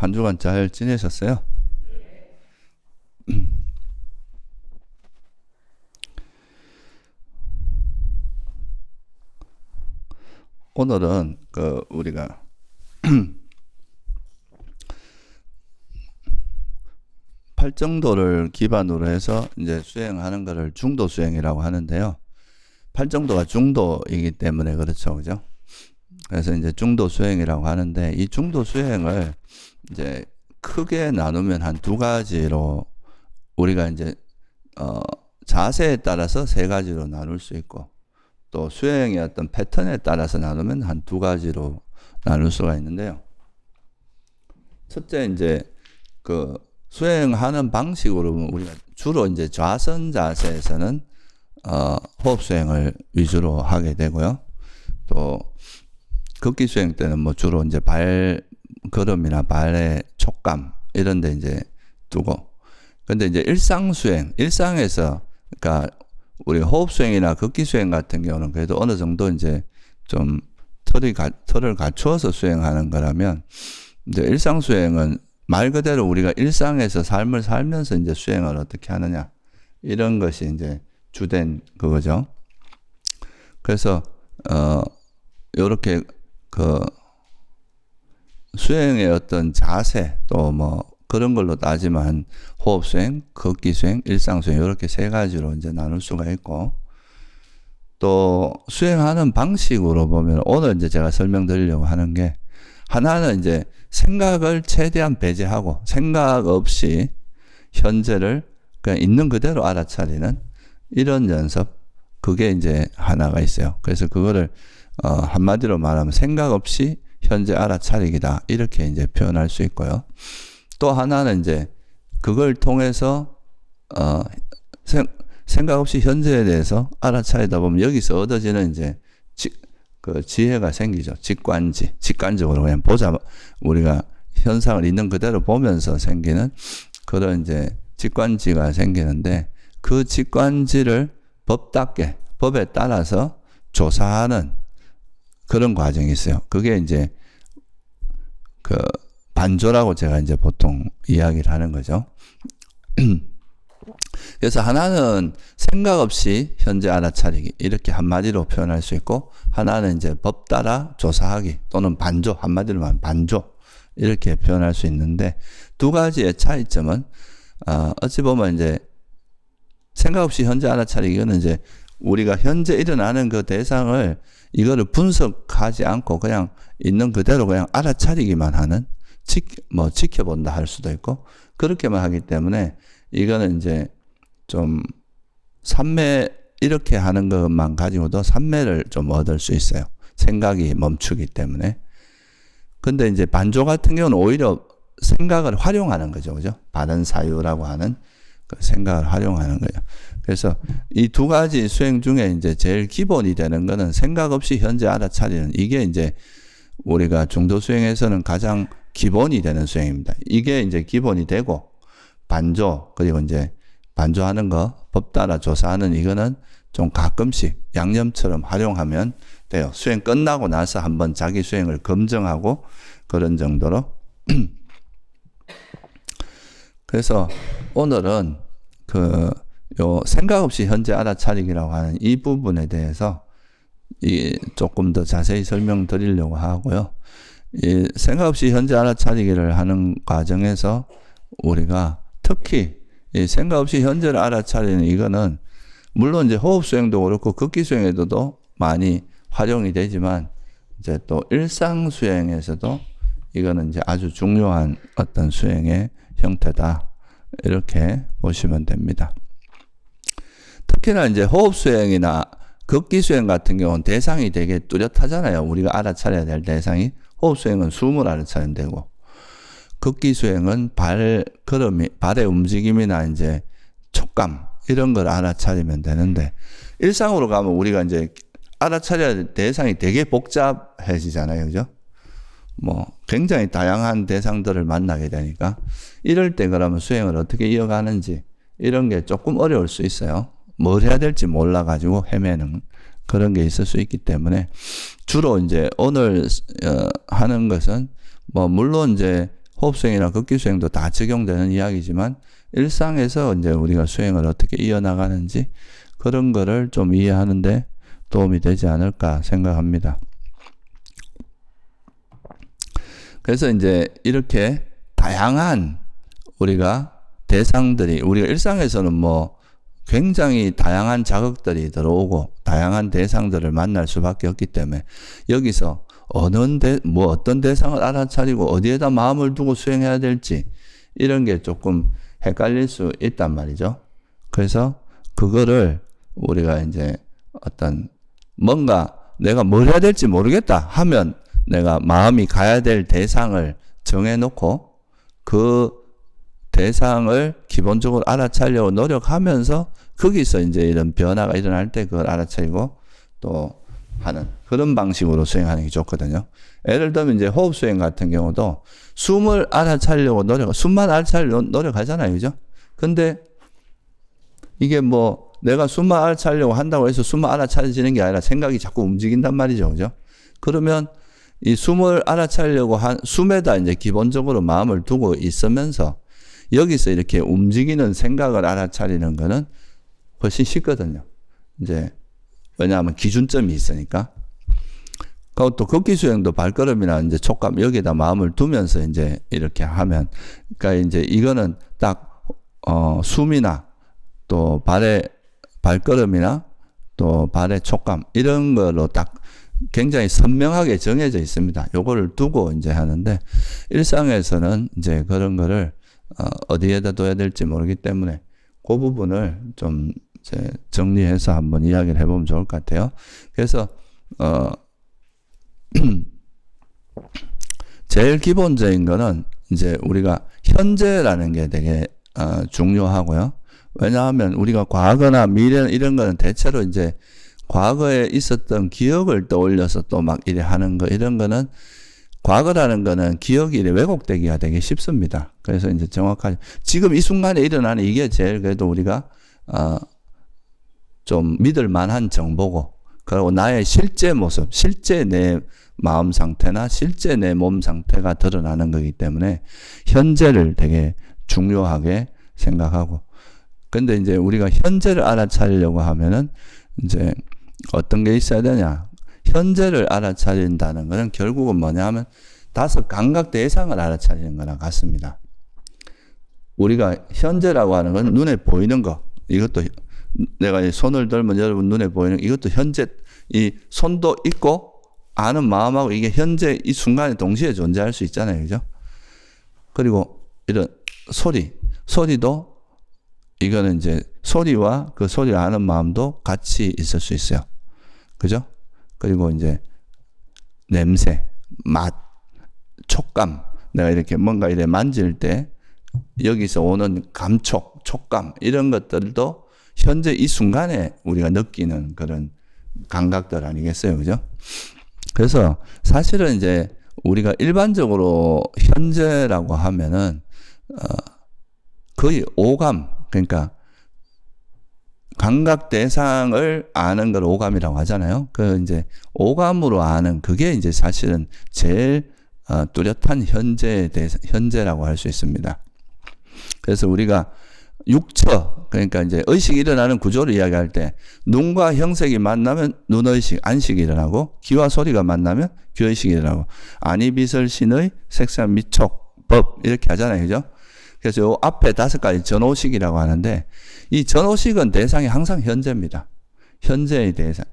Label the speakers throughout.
Speaker 1: 한 주간 잘 지내셨어요? 오늘은 우리가 팔정도를 기반으로 해서 이제 수행하는 것을 중도 수행이라고 하는데요. 팔정도가 중도이기 때문에 그렇죠, 그죠? 그래서 이제 중도 수행이라고 하는데, 이 중도 수행을 이제 크게 나누면 한 두 가지로 우리가 이제 자세에 따라서 세 가지로 나눌 수 있고, 또 수행의 어떤 패턴에 따라서 나누면 한 두 가지로 나눌 수가 있는데요. 첫째, 이제 수행하는 방식으로 보면 우리가 주로 이제 좌선 자세에서는 호흡 수행을 위주로 하게 되고요. 또 걷기 수행 때는 뭐 주로 이제 발걸음이나 발의 촉감 이런 데 이제 두고, 근데 이제 일상 수행, 일상에서 그러니까 우리 호흡 수행이나 걷기 수행 같은 경우는 그래도 어느 정도 이제 좀 틀을 갖추어서 수행하는 거라면, 이제 일상 수행은 말 그대로 우리가 일상에서 삶을 살면서 이제 수행을 어떻게 하느냐, 이런 것이 이제 주된 그거죠. 그래서 요렇게 수행의 어떤 자세 또 뭐 그런 걸로 따지면 호흡 수행, 걷기 수행, 일상 수행 이렇게 세 가지로 이제 나눌 수가 있고, 또 수행하는 방식으로 보면 오늘 이제 제가 설명드리려고 하는 게, 하나는 이제 생각을 최대한 배제하고 생각 없이 현재를 그냥 있는 그대로 알아차리는 이런 연습, 그게 이제 하나가 있어요. 그래서 그거를 한마디로 말하면 생각 없이 현재 알아차리기다, 이렇게 이제 표현할 수 있고요. 또 하나는 이제 그걸 통해서 생각 없이 현재에 대해서 알아차리다 보면 여기서 얻어지는 이제 지혜가 생기죠. 직관적으로 그냥 우리가 현상을 있는 그대로 보면서 생기는 그런 이제 직관지가 생기는데, 그 직관지를 법답게 법에 따라서 조사하는 그런 과정이 있어요. 그게 이제 반조라고 제가 이제 보통 이야기를 하는 거죠. 그래서 하나는 생각 없이 현재 알아차리기, 이렇게 한마디로 표현할 수 있고, 하나는 이제 법 따라 조사하기 또는 반조, 한마디로 말하면 반조, 이렇게 표현할 수 있는데, 두 가지의 차이점은 어찌 보면 이제 생각 없이 현재 알아차리기는 이제 우리가 현재 일어나는 그 대상을 이거를 분석하지 않고 그냥 있는 그대로 그냥 알아차리기만 하는, 지켜본다 할 수도 있고, 그렇게만 하기 때문에 이거는 이제 좀 삼매, 이렇게 하는 것만 가지고도 삼매를 좀 얻을 수 있어요. 생각이 멈추기 때문에. 근데 이제 반조 같은 경우는 오히려 생각을 활용하는 거죠. 그죠? 바른 사유라고 하는 그 생각을 활용하는 거예요. 그래서 이 두 가지 수행 중에 이제 제일 기본이 되는 거는 생각 없이 현재 알아차리는, 이게 이제 우리가 중도 수행에서는 가장 기본이 되는 수행입니다. 이게 이제 기본이 되고, 반조, 그리고 이제 반조하는 거, 법 따라 조사하는 이거는 좀 가끔씩 양념처럼 활용하면 돼요. 수행 끝나고 나서 한번 자기 수행을 검증하고 그런 정도로. 그래서 오늘은 요 생각 없이 현재 알아차리기라고 하는 이 부분에 대해서 조금 더 자세히 설명드리려고 하고요. 이 생각 없이 현재 알아차리기를 하는 과정에서 우리가 특히 이 생각 없이 현재를 알아차리는 이거는 물론 이제 호흡 수행도 그렇고 걷기 수행에도 많이 활용이 되지만, 이제 또 일상 수행에서도 이거는 이제 아주 중요한 어떤 수행의 형태다, 이렇게 보시면 됩니다. 특히나 이제 호흡 수행이나 걷기 수행 같은 경우는 대상이 되게 뚜렷하잖아요. 우리가 알아차려야 될 대상이, 호흡 수행은 숨을 알아차리면 되고, 걷기 수행은 발의 움직임이나 이제 촉감 이런 걸 알아차리면 되는데, 일상으로 가면 우리가 이제 알아차려야 될 대상이 되게 복잡해지잖아요. 그죠? 뭐 굉장히 다양한 대상들을 만나게 되니까, 이럴 때 그러면 수행을 어떻게 이어가는지 이런 게 조금 어려울 수 있어요. 뭘 해야 될지 몰라가지고 헤매는 그런 게 있을 수 있기 때문에, 주로 이제 오늘 하는 것은 뭐 물론 이제 호흡수행이나 극기수행도 다 적용되는 이야기지만 일상에서 이제 우리가 수행을 어떻게 이어나가는지 그런 거를 좀 이해하는데 도움이 되지 않을까 생각합니다. 그래서 이제 이렇게 다양한 우리가 대상들이 우리가 일상에서는 뭐 굉장히 다양한 자극들이 들어오고 다양한 대상들을 만날 수밖에 없기 때문에 여기서 어떤 대상을 알아차리고 어디에다 마음을 두고 수행해야 될지 이런 게 조금 헷갈릴 수 있단 말이죠. 그래서 그거를 우리가 이제 어떤 뭔가 내가 뭘 해야 될지 모르겠다 하면 내가 마음이 가야 될 대상을 정해놓고 그 대상을 기본적으로 알아차리려고 노력하면서 거기서 이제 이런 변화가 일어날 때 그걸 알아차리고 또 하는 그런 방식으로 수행하는 게 좋거든요. 예를 들면 이제 호흡 수행 같은 경우도 숨을 알아차리려고 숨만 알아차리려고 노력하잖아요. 그죠? 근데 이게 뭐 내가 숨만 알아차리려고 한다고 해서 숨만 알아차려지는 게 아니라 생각이 자꾸 움직인단 말이죠. 그죠? 그러면 이 숨을 알아차리려고 숨에다 이제 기본적으로 마음을 두고 있으면서 여기서 이렇게 움직이는 생각을 알아차리는 거는 훨씬 쉽거든요. 이제, 왜냐하면 기준점이 있으니까. 그리고 또 극기수행도 발걸음이나 이제 촉감, 여기에다 마음을 두면서 이제 이렇게 하면, 그러니까 이제 이거는 딱, 숨이나 또 발걸음이나 또 발의 촉감, 이런 걸로 딱 굉장히 선명하게 정해져 있습니다. 요거를 두고 이제 하는데, 일상에서는 이제 그런 거를 어디에다 둬야 될지 모르기 때문에 그 부분을 좀 이제 정리해서 한번 이야기를 해보면 좋을 것 같아요. 그래서 제일 기본적인 거는 이제 우리가 현재라는 게 되게 중요하고요. 왜냐하면 우리가 과거나 미래 이런 거는 대체로 이제 과거에 있었던 기억을 떠올려서 또 막 이래 하는 거 이런 거는 과거라는 거는 기억이 왜곡되기가 되게 쉽습니다. 그래서 이제 정확하게 지금 이 순간에 일어나는 이게 제일 그래도 우리가 좀 믿을 만한 정보고 그리고 나의 실제 모습, 실제 내 마음 상태나 실제 내 몸 상태가 드러나는 거기 때문에 현재를 되게 중요하게 생각하고 근데 이제 우리가 현재를 알아차리려고 하면은 이제 어떤 게 있어야 되냐? 현재를 알아차린다는 것은 결국은 뭐냐 하면 5 감각 대상을 알아차리는 거랑 같습니다. 우리가 현재라고 하는 건 눈에 보이는 거. 이것도 내가 손을 들면 여러분 눈에 보이는 이것도 현재 이 손도 있고 아는 마음하고 이게 현재 이 순간에 동시에 존재할 수 있잖아요. 그죠? 그리고 이런 소리도 이거는 이제 소리와 그 소리를 아는 마음도 같이 있을 수 있어요. 그죠? 그리고 이제 냄새, 맛, 촉감. 내가 이렇게 뭔가 이래 만질 때 여기서 오는 감촉, 촉감 이런 것들도 현재 이 순간에 우리가 느끼는 그런 감각들 아니겠어요? 그죠? 그래서 사실은 이제 우리가 일반적으로 현재라고 하면은 거의 오감, 그러니까 감각 대상을 아는 걸 오감이라고 하잖아요. 그 이제 오감으로 아는 그게 이제 사실은 제일 뚜렷한 현재라고 할 수 있습니다. 그래서 우리가 육처, 그러니까 이제 의식이 일어나는 구조를 이야기할 때 눈과 형색이 만나면 눈의식, 안식이 일어나고 귀와 소리가 만나면 귀의식이 일어나고 안이 비설 신의 색상 미촉 법 이렇게 하잖아요. 그죠? 그래서 요 앞에 5가지 전오식이라고 하는데 이 전오식은 대상이 항상 현재입니다. 현재의 대상.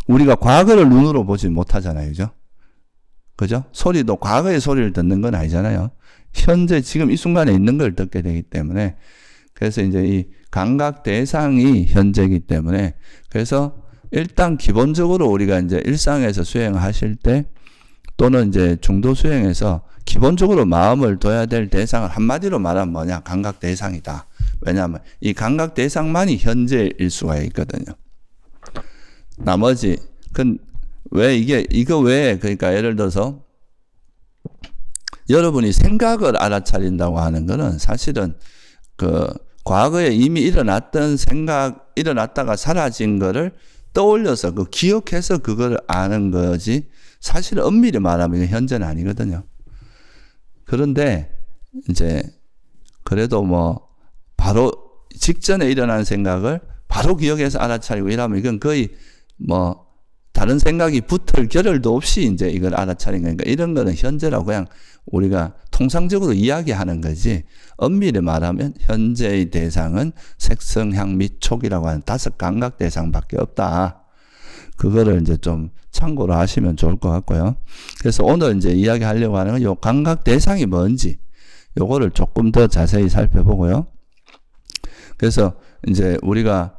Speaker 1: 우리가 과거를 눈으로 보지 못하잖아요. 그죠? 그죠? 소리도 과거의 소리를 듣는 건 아니잖아요. 현재 지금 이 순간에 있는 걸 듣게 되기 때문에 그래서 이제 이 감각 대상이 현재이기 때문에 그래서 일단 기본적으로 우리가 이제 일상에서 수행하실 때 또는 이제 중도 수행에서 기본적으로 마음을 둬야 될 대상을 한마디로 말하면 뭐냐? 감각 대상이다. 왜냐하면 이 감각 대상만이 현재일 수가 있거든요. 나머지, 이거 왜, 그러니까 예를 들어서 여러분이 생각을 알아차린다고 하는 거는 사실은 그 과거에 이미 일어났던 일어났다가 사라진 거를 떠올려서 그 기억해서 그걸 아는 거지 사실 엄밀히 말하면 이건 현재는 아니거든요. 그런데 이제 그래도 뭐 바로 직전에 일어난 생각을 바로 기억해서 알아차리고 이러면 이건 거의 뭐 다른 생각이 붙을 겨를도 없이 이제 이걸 알아차린 거니까 이런 거는 현재라고 그냥 우리가 통상적으로 이야기하는 거지, 엄밀히 말하면 현재의 대상은 색성, 향, 미, 촉이라고 하는 5감각 대상밖에 없다. 그거를 이제 좀 참고로 하시면 좋을 것 같고요. 그래서 오늘 이제 이야기하려고 하는 건 요 감각 대상이 뭔지 요거를 조금 더 자세히 살펴보고요. 그래서 이제 우리가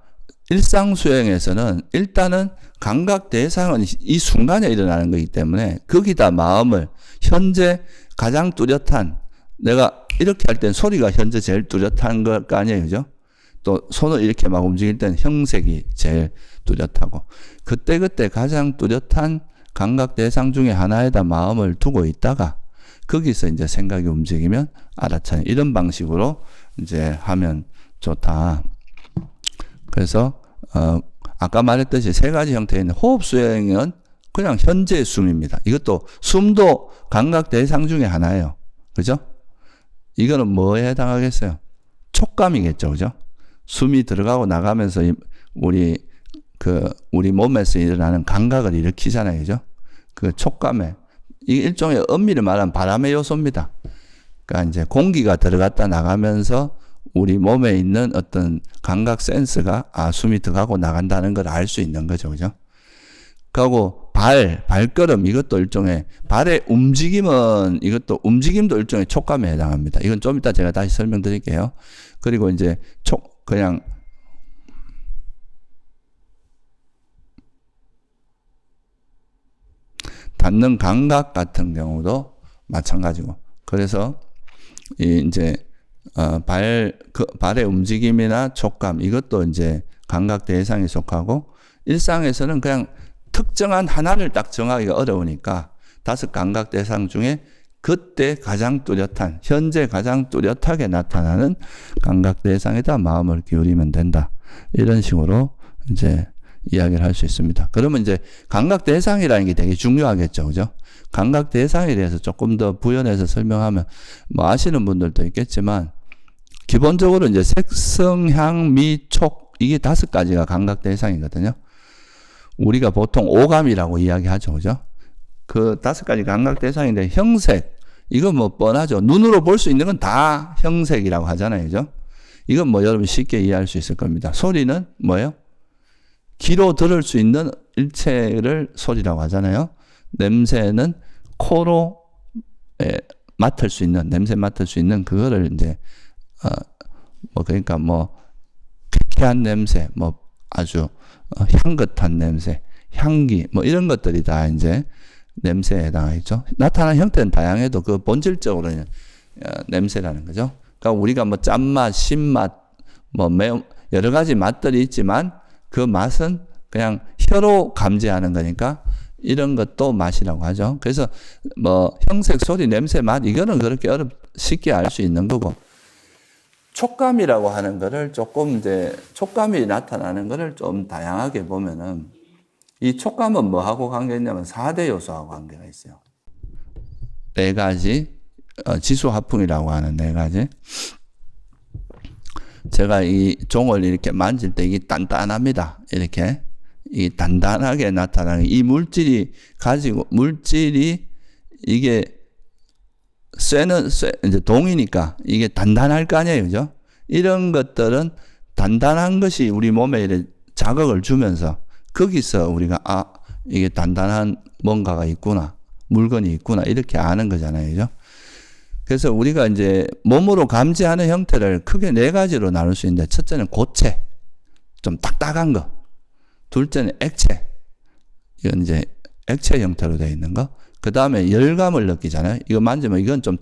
Speaker 1: 일상 수행에서는 일단은 감각 대상은 이 순간에 일어나는 거기 때문에 거기다 마음을 현재 가장 뚜렷한, 내가 이렇게 할 땐 소리가 현재 제일 뚜렷한 거 아니에요, 그죠? 또 손을 이렇게 막 움직일 때는 형색이 제일 뚜렷하고, 그때그때 가장 뚜렷한 감각 대상 중에 하나에다 마음을 두고 있다가 거기서 이제 생각이 움직이면 알아차리는, 이런 방식으로 이제 하면 좋다. 그래서 아까 말했듯이 3가지 형태에 있는 호흡 수행은 그냥 현재 숨입니다. 이것도 숨도 감각 대상 중에 하나예요. 그죠? 이거는 뭐에 해당하겠어요? 촉감이겠죠. 그죠? 숨이 들어가고 나가면서 우리 몸에서 일어나는 감각을 일으키잖아요. 그죠? 그 촉감에. 이게 일종의 엄밀히 말하면 바람의 요소입니다. 그러니까 이제 공기가 들어갔다 나가면서 우리 몸에 있는 어떤 감각 센스가 숨이 들어가고 나간다는 걸 알 수 있는 거죠. 그죠? 그리고 발걸음, 이것도 일종의, 발의 움직임은, 이것도 움직임도 일종의 촉감에 해당합니다. 이건 좀 이따 제가 다시 설명드릴게요. 그리고 이제 그냥 닿는 감각 같은 경우도 마찬가지고. 그래서 이제 발의 움직임이나 촉감, 이것도 이제 감각 대상에 속하고, 일상에서는 그냥 특정한 하나를 딱 정하기가 어려우니까 5감각 대상 중에 그때 가장 뚜렷한, 현재 가장 뚜렷하게 나타나는 감각 대상에다 마음을 기울이면 된다. 이런 식으로 이제 이야기를 할 수 있습니다. 그러면 이제 감각 대상이라는 게 되게 중요하겠죠. 그죠? 감각 대상에 대해서 조금 더 부연해서 설명하면 뭐 아시는 분들도 있겠지만, 기본적으로 이제 색성, 향, 미, 촉, 이게 5가지가 감각 대상이거든요. 우리가 보통 오감이라고 이야기하죠. 그죠? 그 5가지 감각 대상인데, 형색, 이건 뭐 뻔하죠. 눈으로 볼 수 있는 건 다 형색이라고 하잖아요. 그죠? 이건 뭐 여러분 쉽게 이해할 수 있을 겁니다. 소리는 뭐예요? 귀로 들을 수 있는 일체를 소리라고 하잖아요. 냄새는 코로 맡을 수 있는, 냄새 맡을 수 있는 그거를 이제 그러니까 쾌쾌한 냄새, 아주 향긋한 냄새, 향기, 이런 것들이 다 이제 냄새에 해당하겠죠. 나타나는 형태는 다양해도 그 본질적으로는 냄새라는 거죠. 그러니까 우리가 짠맛, 신맛, 매운 여러 가지 맛들이 있지만 그 맛은 그냥 혀로 감지하는 거니까 이런 것도 맛이라고 하죠. 그래서 형색, 소리, 냄새, 맛, 이거는 그렇게 쉽게 알 수 있는 거고, 촉감이라고 하는 거를 조금 이제 촉감이 나타나는 거를 좀 다양하게 보면은, 이 촉감은 뭐하고 관계가 있냐면 4대 요소하고 관계가 있어요. 4가지 지수화풍이라고 하는 4가지. 제가 이 종을 이렇게 만질 때 이게 단단합니다. 이렇게 이 단단하게 나타나는 이 물질이 이게 이제 동이니까 이게 단단할 거 아니에요. 그죠? 이런 것들은 단단한 것이 우리 몸에 이렇게 자극을 주면서 거기서 우리가 이게 단단한 뭔가가 있구나, 물건이 있구나, 이렇게 아는 거잖아요. 그죠? 그래서 우리가 이제 몸으로 감지하는 형태를 크게 4가지로 나눌 수 있는데, 첫째는 고체, 좀 딱딱한 거. 둘째는 액체. 이건 이제 액체 형태로 되어 있는 거. 그 다음에 열감을 느끼잖아요. 이거 만지면 이건 좀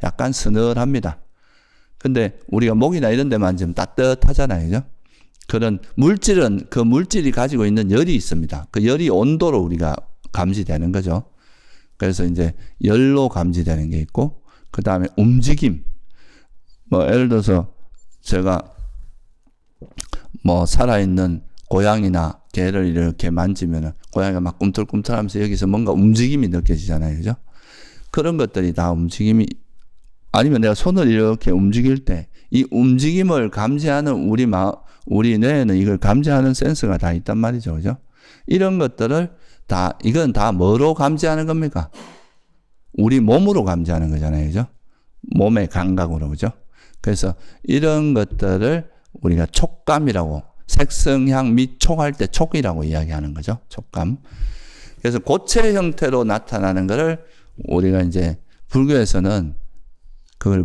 Speaker 1: 약간 서늘합니다. 근데 우리가 목이나 이런 데 만지면 따뜻하잖아요. 그죠? 그런 물질은 그 물질이 가지고 있는 열이 있습니다. 그 열이 온도로 우리가 감지되는 거죠. 그래서 이제 열로 감지되는 게 있고, 그 다음에 움직임. 예를 들어서 제가 살아있는 고양이나 개를 이렇게 만지면은 고양이가 막 꿈틀꿈틀하면서 여기서 뭔가 움직임이 느껴지잖아요. 그죠? 그런 것들이 다 움직임이 아니면 내가 손을 이렇게 움직일 때 이 움직임을 감지하는 우리 뇌에는 이걸 감지하는 센서가 다 있단 말이죠. 그죠? 이런 것들을 이건 다 뭐로 감지하는 겁니까? 우리 몸으로 감지하는 거잖아요. 그죠? 몸의 감각으로. 그죠? 그래서 이런 것들을 우리가 촉감이라고, 색성, 향, 미, 촉할 때 촉이라고 이야기하는 거죠. 촉감. 그래서 고체 형태로 나타나는 것을 우리가 이제 불교에서는 그걸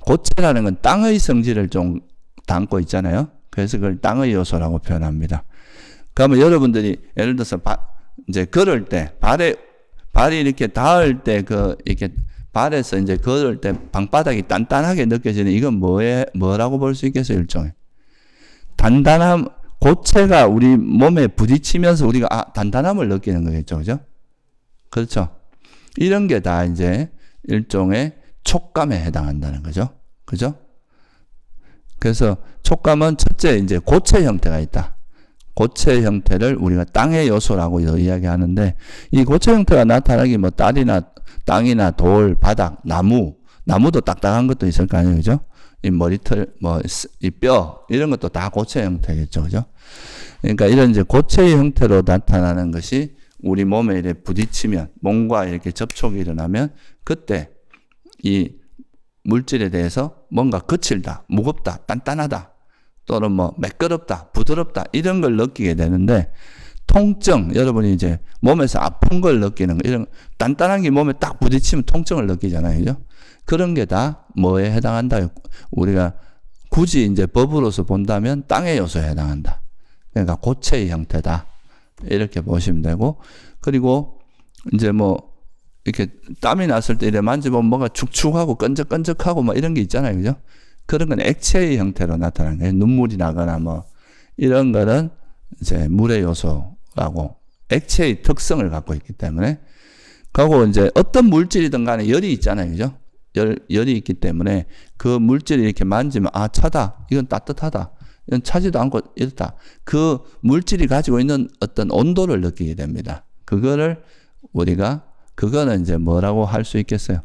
Speaker 1: 고체라는 건 땅의 성질을 좀 담고 있잖아요. 그래서 그걸 땅의 요소라고 표현합니다. 그러면 여러분들이 예를 들어서 이제 걸을 때 발이 이렇게 닿을 때 이렇게 발에서 이제 걸을 때 방바닥이 단단하게 느껴지는 이건 뭐라고 볼 수 있겠어요? 일종의 단단함, 고체가 우리 몸에 부딪히면서 우리가 단단함을 느끼는 거겠죠. 그죠? 그렇죠? 이런 게 다 이제 일종의 촉감에 해당한다는 거죠. 그죠? 그래서 촉감은 첫째 이제 고체 형태가 있다. 고체 형태를 우리가 땅의 요소라고 이야기하는데, 이 고체 형태가 나타나기 뭐 땅이나 돌, 바닥, 나무도 딱딱한 것도 있을 거 아니에요. 그죠? 이 머리털, 이 뼈, 이런 것도 다 고체 형태겠죠. 그죠? 그러니까 이런 이제 고체의 형태로 나타나는 것이 우리 몸에 이렇게 부딪히면, 몸과 이렇게 접촉이 일어나면, 그때 이 물질에 대해서 뭔가 거칠다, 무겁다, 단단하다, 또는 매끄럽다, 부드럽다, 이런 걸 느끼게 되는데, 통증, 여러분이 이제 몸에서 아픈 걸 느끼는 거, 이런 단단한 게 몸에 딱 부딪히면 통증을 느끼잖아요. 그죠? 그런 게 다 뭐에 해당한다? 우리가 굳이 이제 법으로서 본다면 땅의 요소에 해당한다. 그러니까 고체의 형태다. 이렇게 보시면 되고, 그리고 이제 이렇게 땀이 났을 때 이래 만져보면 뭔가 축축하고 끈적끈적하고 이런 게 있잖아요. 그죠? 그런 건 액체의 형태로 나타나는 거예요. 눈물이 나거나 이런 거는 이제 물의 요소라고 액체의 특성을 갖고 있기 때문에, 그리고 이제 어떤 물질이든 간에 열이 있잖아요. 그죠? 열이 있기 때문에 그 물질을 이렇게 만지면 차다. 이건 따뜻하다. 이건 차지도 않고 이렇다. 그 물질이 가지고 있는 어떤 온도를 느끼게 됩니다. 그거는 이제 뭐라고 할 수 있겠어요?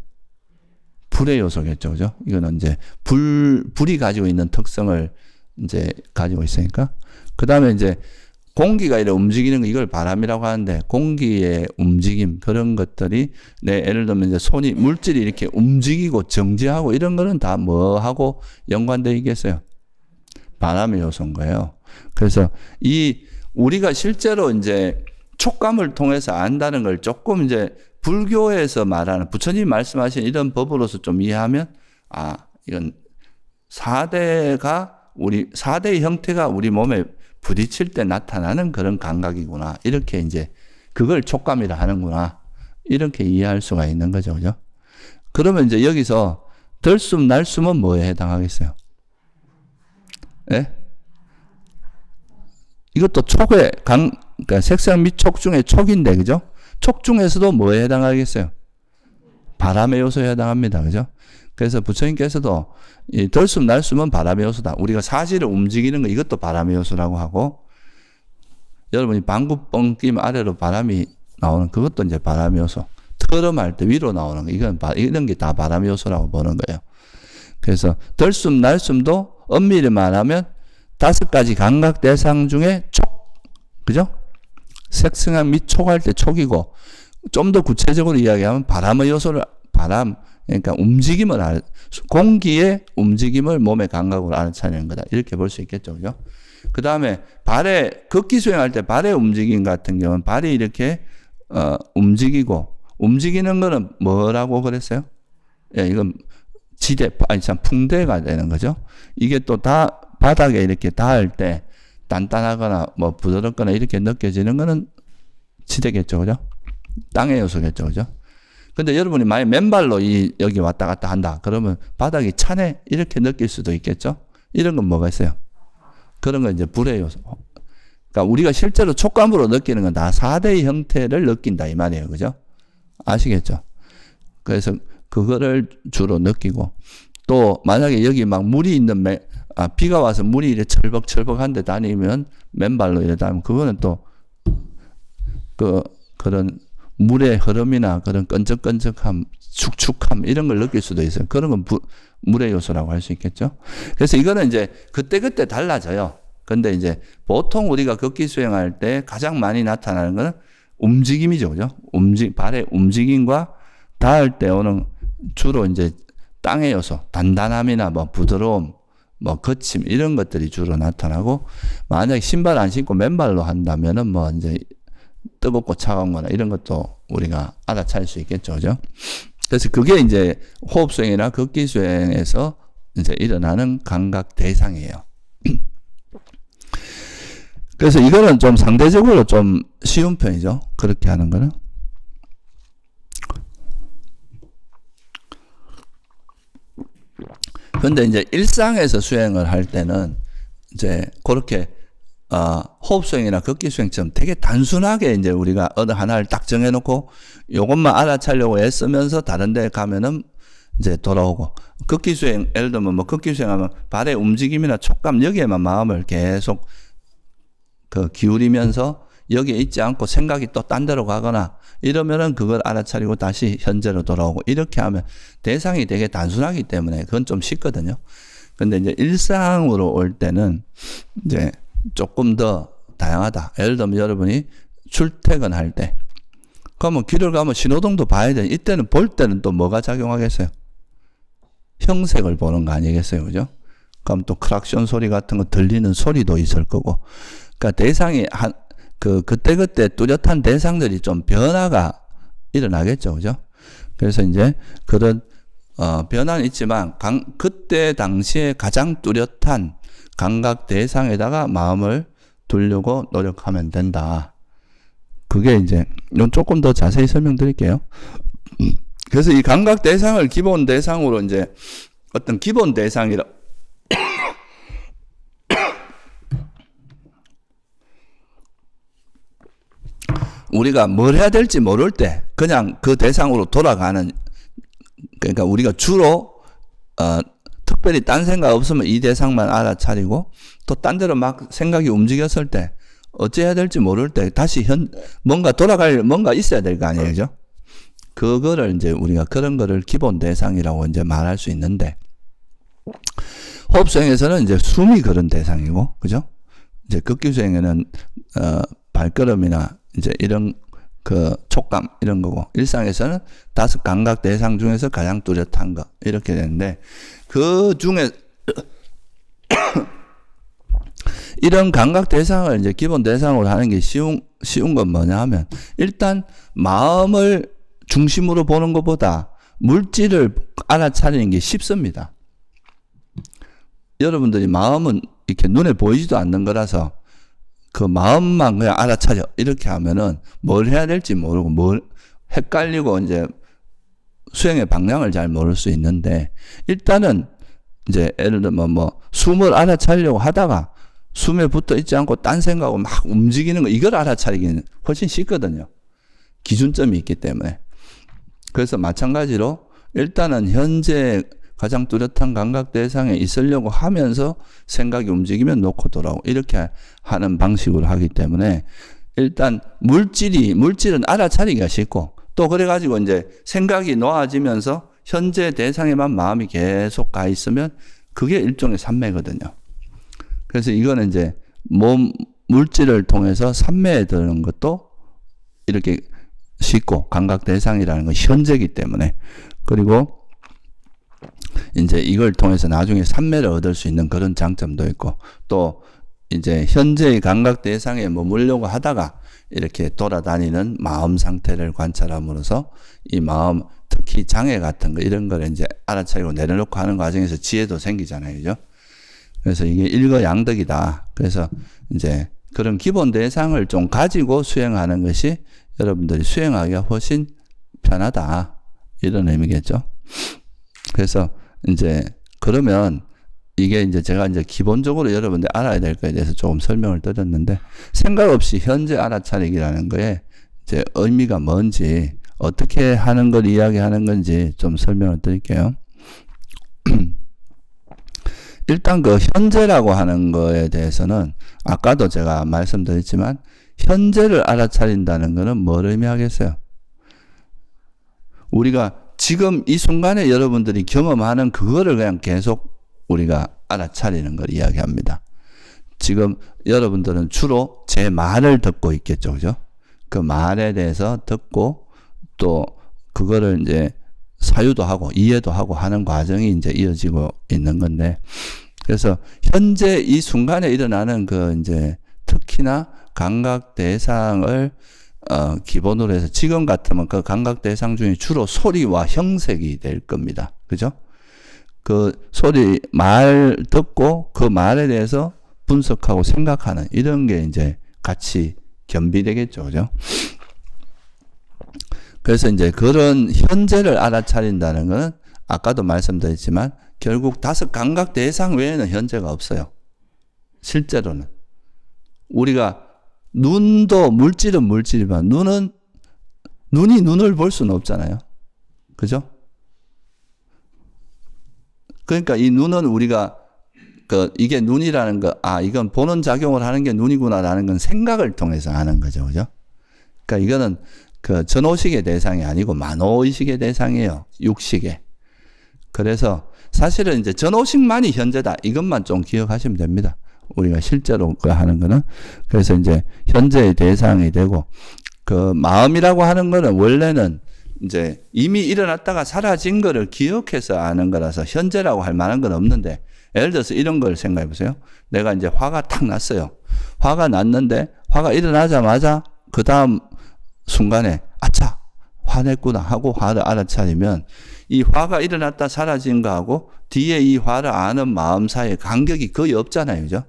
Speaker 1: 불의 요소겠죠. 그죠? 이거는 이제 불이 가지고 있는 특성을 이제 가지고 있으니까. 그 다음에 이제 공기가 이렇게 움직이는 거, 이걸 바람이라고 하는데, 공기의 움직임, 그런 것들이, 예를 들면 이제 물질이 이렇게 움직이고 정지하고 이런 거는 다 뭐하고 연관되어 있겠어요? 바람의 요소인 거예요. 그래서 우리가 실제로 이제 촉감을 통해서 안다는 걸 조금 이제 불교에서 말하는, 부처님 말씀하신 이런 법으로서 좀 이해하면, 이건 4대의 형태가 우리 몸에 부딪힐 때 나타나는 그런 감각이구나. 이렇게 이제 그걸 촉감이라 하는구나. 이렇게 이해할 수가 있는 거죠. 그죠? 그러면 이제 여기서 들숨, 날숨은 뭐에 해당하겠어요? 예? 이것도 그러니까 색상 및 촉 중에 촉인데, 그죠? 촉 중에서도 뭐에 해당하겠어요? 바람의 요소에 해당합니다. 그죠? 그래서 부처님께서도 이 들숨, 날숨은 바람의 요소다. 우리가 사지를 움직이는 거, 이것도 바람의 요소라고 하고, 여러분이 방구 뻥 끼면 아래로 바람이 나오는 그것도 이제 바람의 요소. 트름할 때 위로 나오는 거, 이런 게 다 바람의 요소라고 보는 거예요. 그래서 들숨, 날숨도 엄밀히 말하면 5가지 감각 대상 중에 촉, 그죠? 색성함 및 촉할 때 촉이고, 좀 더 구체적으로 이야기하면 바람의 요소를, 그러니까 공기의 움직임을 몸의 감각으로 알아차리는 거다. 이렇게 볼 수 있겠죠. 그죠? 그 다음에 걷기 수행할 때 발의 움직임 같은 경우는 발이 이렇게, 움직이는 거는 뭐라고 그랬어요? 예, 이건 풍대가 되는 거죠. 이게 또 바닥에 이렇게 닿을 때 단단하거나 부드럽거나 이렇게 느껴지는 거는 지대겠죠. 그죠? 땅의 요소겠죠. 그죠? 근데 여러분이 만약 맨발로 여기 왔다 갔다 한다. 그러면 바닥이 차네? 이렇게 느낄 수도 있겠죠? 이런 건 뭐가 있어요? 그런 건 이제 불의 요소. 그러니까 우리가 실제로 촉감으로 느끼는 건 다 4대의 형태를 느낀다. 이 말이에요. 그죠? 아시겠죠? 그래서 그거를 주로 느끼고, 또 만약에 여기 막 물이 있는 비가 와서 물이 이렇게 철벅철벅한 데 다니면 맨발로 이래 다니면 그거는 또 그런 물의 흐름이나 그런 끈적끈적함, 축축함 이런 걸 느낄 수도 있어요. 그런 건 물의 요소라고 할 수 있겠죠. 그래서 이거는 이제 그때그때 달라져요. 근데 이제 보통 우리가 걷기 수행할 때 가장 많이 나타나는 거는 움직임이죠. 그죠? 발의 움직임과 닿을 때 오는 주로 이제 땅의 요소, 단단함이나 뭐 부드러움, 뭐 거침 이런 것들이 주로 나타나고, 만약에 신발 안 신고 맨발로 한다면은 뭐 이제 뜨겁고 차가운 거나 이런 것도 우리가 알아차릴 수 있겠죠. 그죠? 그래서 그게 이제 호흡 수행이나 걷기 수행에서 이제 일어나는 감각 대상이에요. 그래서 이거는 좀 상대적으로 좀 쉬운 편이죠. 그렇게 하는 거는. 근데 이제 일상에서 수행을 할 때는 이제 그렇게 호흡 수행이나 걷기 수행처럼 되게 단순하게 이제 우리가 어느 하나를 딱 정해놓고 요것만 알아차려고 애쓰면서 다른 데 가면은 이제 돌아오고, 걷기 수행, 예를 들면 뭐 걷기 수행하면 발의 움직임이나 촉감 여기에만 마음을 계속 기울이면서 여기에 있지 않고 생각이 또 딴 데로 가거나 이러면은 그걸 알아차리고 다시 현재로 돌아오고, 이렇게 하면 대상이 되게 단순하기 때문에 그건 좀 쉽거든요. 근데 이제 일상으로 올 때는 이제 조금 더 다양하다. 예를 들면 여러분이 출퇴근할 때, 그러면 길을 가면 신호등도 봐야 돼. 이때는 볼 때는 또 뭐가 작용하겠어요? 형색을 보는 거 아니겠어요? 그죠? 그럼 또 크락션 소리 같은 거 들리는 소리도 있을 거고. 그러니까 대상이 그때그때 뚜렷한 대상들이 좀 변화가 일어나겠죠. 그죠? 그래서 이제 그런, 변화는 있지만, 그때 당시에 가장 뚜렷한 감각 대상에다가 마음을 두려고 노력하면 된다. 그게 이제, 조금 더 자세히 설명드릴게요. 그래서 이 감각 대상을 기본 대상으로 이제 어떤 기본 대상이라, 우리가 뭘 해야 될지 모를 때 그냥 그 대상으로 돌아가는, 그러니까 우리가 주로 특별히 딴 생각 없으면 이 대상만 알아차리고, 또 딴 데로 막 생각이 움직였을 때 어찌해야 될지 모를 때 다시 뭔가 돌아갈 뭔가 있어야 될 거 아니에요. 그죠? 그거를 이제 우리가 그런 거를 기본 대상이라고 이제 말할 수 있는데, 호흡 수행에서는 이제 숨이 그런 대상이고, 그죠? 이제 걷기 수행에는 발걸음이나 이제 이런 촉감 이런 거고, 일상에서는 5 감각 대상 중에서 가장 뚜렷한 거 이렇게 되는데, 그 중에 이런 감각 대상을 이제 기본 대상으로 하는 게 쉬운 건 뭐냐 하면, 일단 마음을 중심으로 보는 것보다 물질을 알아차리는 게 쉽습니다. 여러분들이 마음은 이렇게 눈에 보이지도 않는 거라서 그 마음만 그냥 알아차려 이렇게 하면은 뭘 해야 될지 모르고 뭘 헷갈리고 이제 수행의 방향을 잘 모를 수 있는데, 일단은 이제 예를 들면 뭐 숨을 알아차리려고 하다가 숨에 붙어 있지 않고 딴 생각하고 막 움직이는 거, 이걸 알아차리기는 훨씬 쉽거든요. 기준점이 있기 때문에. 그래서 마찬가지로 일단은 현재 가장 뚜렷한 감각 대상에 있으려고 하면서 생각이 움직이면 놓고 돌아오고, 이렇게 하는 방식으로 하기 때문에 일단 물질은 알아차리기가 쉽고, 또 그래가지고 이제 생각이 놓아지면서 현재 대상에만 마음이 계속 가 있으면 그게 일종의 삼매거든요. 그래서 이거는 이제 물질을 통해서 삼매에 드는 것도 이렇게 쉽고, 감각 대상이라는 건 현재이기 때문에, 그리고 이제 이걸 통해서 나중에 삼매를 얻을 수 있는 그런 장점도 있고, 또 이제 현재의 감각 대상에 머물려고 하다가 이렇게 돌아다니는 마음 상태를 관찰함으로써 이 마음, 특히 장애 같은 거 이런 걸 이제 알아차리고 내려놓고 하는 과정에서 지혜도 생기잖아요. 그죠? 그래서 이게 일거양득이다. 그래서 이제 그런 기본 대상을 좀 가지고 수행하는 것이 여러분들이 수행하기가 훨씬 편하다. 이런 의미겠죠. 그래서 이제 그러면 이게 이제 제가 이제 기본적으로 여러분들 알아야 될 거에 대해서 조금 설명을 드렸는데, 생각 없이 현재 알아차리기라는 거에 이제 의미가 뭔지, 어떻게 하는 걸 이야기하는 건지 좀 설명을 드릴게요. 일단 그 현재라고 하는 거에 대해서는 아까도 제가 말씀드렸지만, 현재를 알아차린다는 거는 뭘 의미하겠어요? 우리가 지금 이 순간에 여러분들이 경험하는 그거를 그냥 계속 우리가 알아차리는 걸 이야기합니다. 지금 여러분들은 주로 제 말을 듣고 있겠죠. 그죠? 그 말에 대해서 듣고 또 그거를 이제 사유도 하고 이해도 하고 하는 과정이 이제 이어지고 있는 건데, 그래서 현재 이 순간에 일어나는 그 이제 특히나 감각 대상을 기본으로 해서 지금 같으면 그 감각 대상 중에 주로 소리와 형색이 될 겁니다. 그죠? 그 소리, 말 듣고 그 말에 대해서 분석하고 생각하는 이런 게 이제 같이 겸비되겠죠. 그죠? 그래서 이제 그런 현재를 알아차린다는 것은 아까도 말씀드렸지만 결국 5 감각 대상 외에는 현재가 없어요. 실제로는. 우리가 눈도 물질은 물질이지만 눈이 눈을 볼 수는 없잖아요. 그죠? 그러니까 이 눈은 우리가 이게 눈이라는 거, 이건 보는 작용을 하는 게 눈이구나라는 건 생각을 통해서 하는 거죠. 그죠? 그러니까 이거는 전오식의 대상이 아니고 만오의식의 대상이에요. 육식의. 그래서 사실은 이제 전오식만이 현재다. 이것만 좀 기억하시면 됩니다. 우리가 실제로 하는 거는. 그래서 이제 현재의 대상이 되고, 그 마음이라고 하는 거는 원래는 이제 이미 일어났다가 사라진 거를 기억해서 아는 거라서 현재라고 할 만한 건 없는데, 예를 들어서 이런 걸 생각해 보세요. 내가 이제 화가 탁 났어요. 화가 났는데 화가 일어나자마자 그 다음 순간에 아차 화냈구나 하고 화를 알아차리면 이 화가 일어났다 사라진 거하고 뒤에 이 화를 아는 마음 사이에 간격이 거의 없잖아요. 그죠?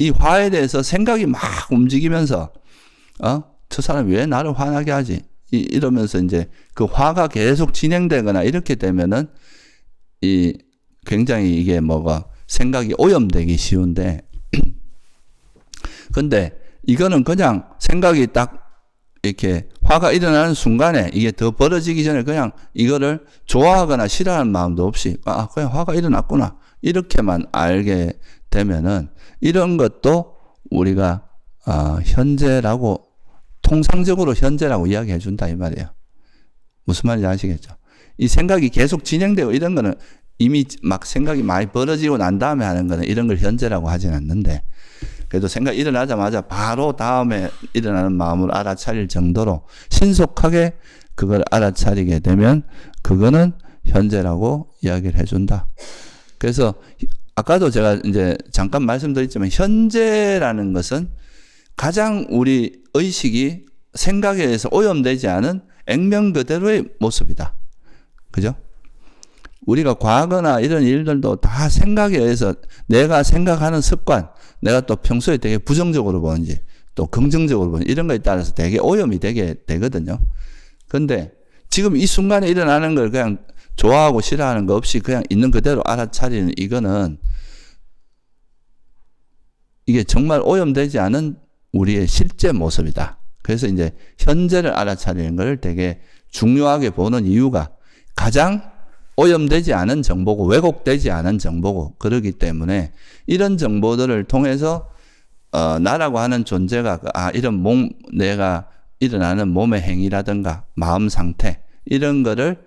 Speaker 1: 이 화에 대해서 생각이 막 움직이면서 저 사람이 왜 나를 화나게 하지? 이러면서 이제 그 화가 계속 진행되거나 이렇게 되면은 굉장히 이게 생각이 오염되기 쉬운데 근데 이거는 그냥 생각이 딱 이렇게 화가 일어나는 순간에 이게 더 벌어지기 전에 그냥 이거를 좋아하거나 싫어하는 마음도 없이 그냥 화가 일어났구나 이렇게만 알게 되면은 이런 것도 우리가 현재라고 통상적으로 현재라고 이야기해 준다 이 말이에요. 무슨 말인지 아시겠죠? 이 생각이 계속 진행되고 이런 거는 이미 막 생각이 많이 벌어지고 난 다음에 하는 거는 이런 걸 현재라고 하진 않는데 그래도 생각 일어나자마자 바로 다음에 일어나는 마음을 알아차릴 정도로 신속하게 그걸 알아차리게 되면 그거는 현재라고 이야기를 해준다. 그래서 아까도 제가 이제 잠깐 말씀드렸지만 현재라는 것은 가장 우리 의식이 생각에 의해서 오염되지 않은 액면 그대로의 모습이다. 그죠? 우리가 과거나 이런 일들도 다 생각에 의해서 내가 생각하는 습관, 내가 또 평소에 되게 부정적으로 보는지 또 긍정적으로 보는지 이런 거에 따라서 되게 오염이 되게 되거든요. 근데 지금 이 순간에 일어나는 걸 그냥 좋아하고 싫어하는 거 없이 그냥 있는 그대로 알아차리는 이거는 이게 정말 오염되지 않은 우리의 실제 모습이다. 그래서 이제 현재를 알아차리는 걸 되게 중요하게 보는 이유가 가장 오염되지 않은 정보고 왜곡되지 않은 정보고 그러기 때문에 이런 정보들을 통해서 나라고 하는 존재가 이런 내가 일어나는 몸의 행위라든가 마음 상태 이런 거를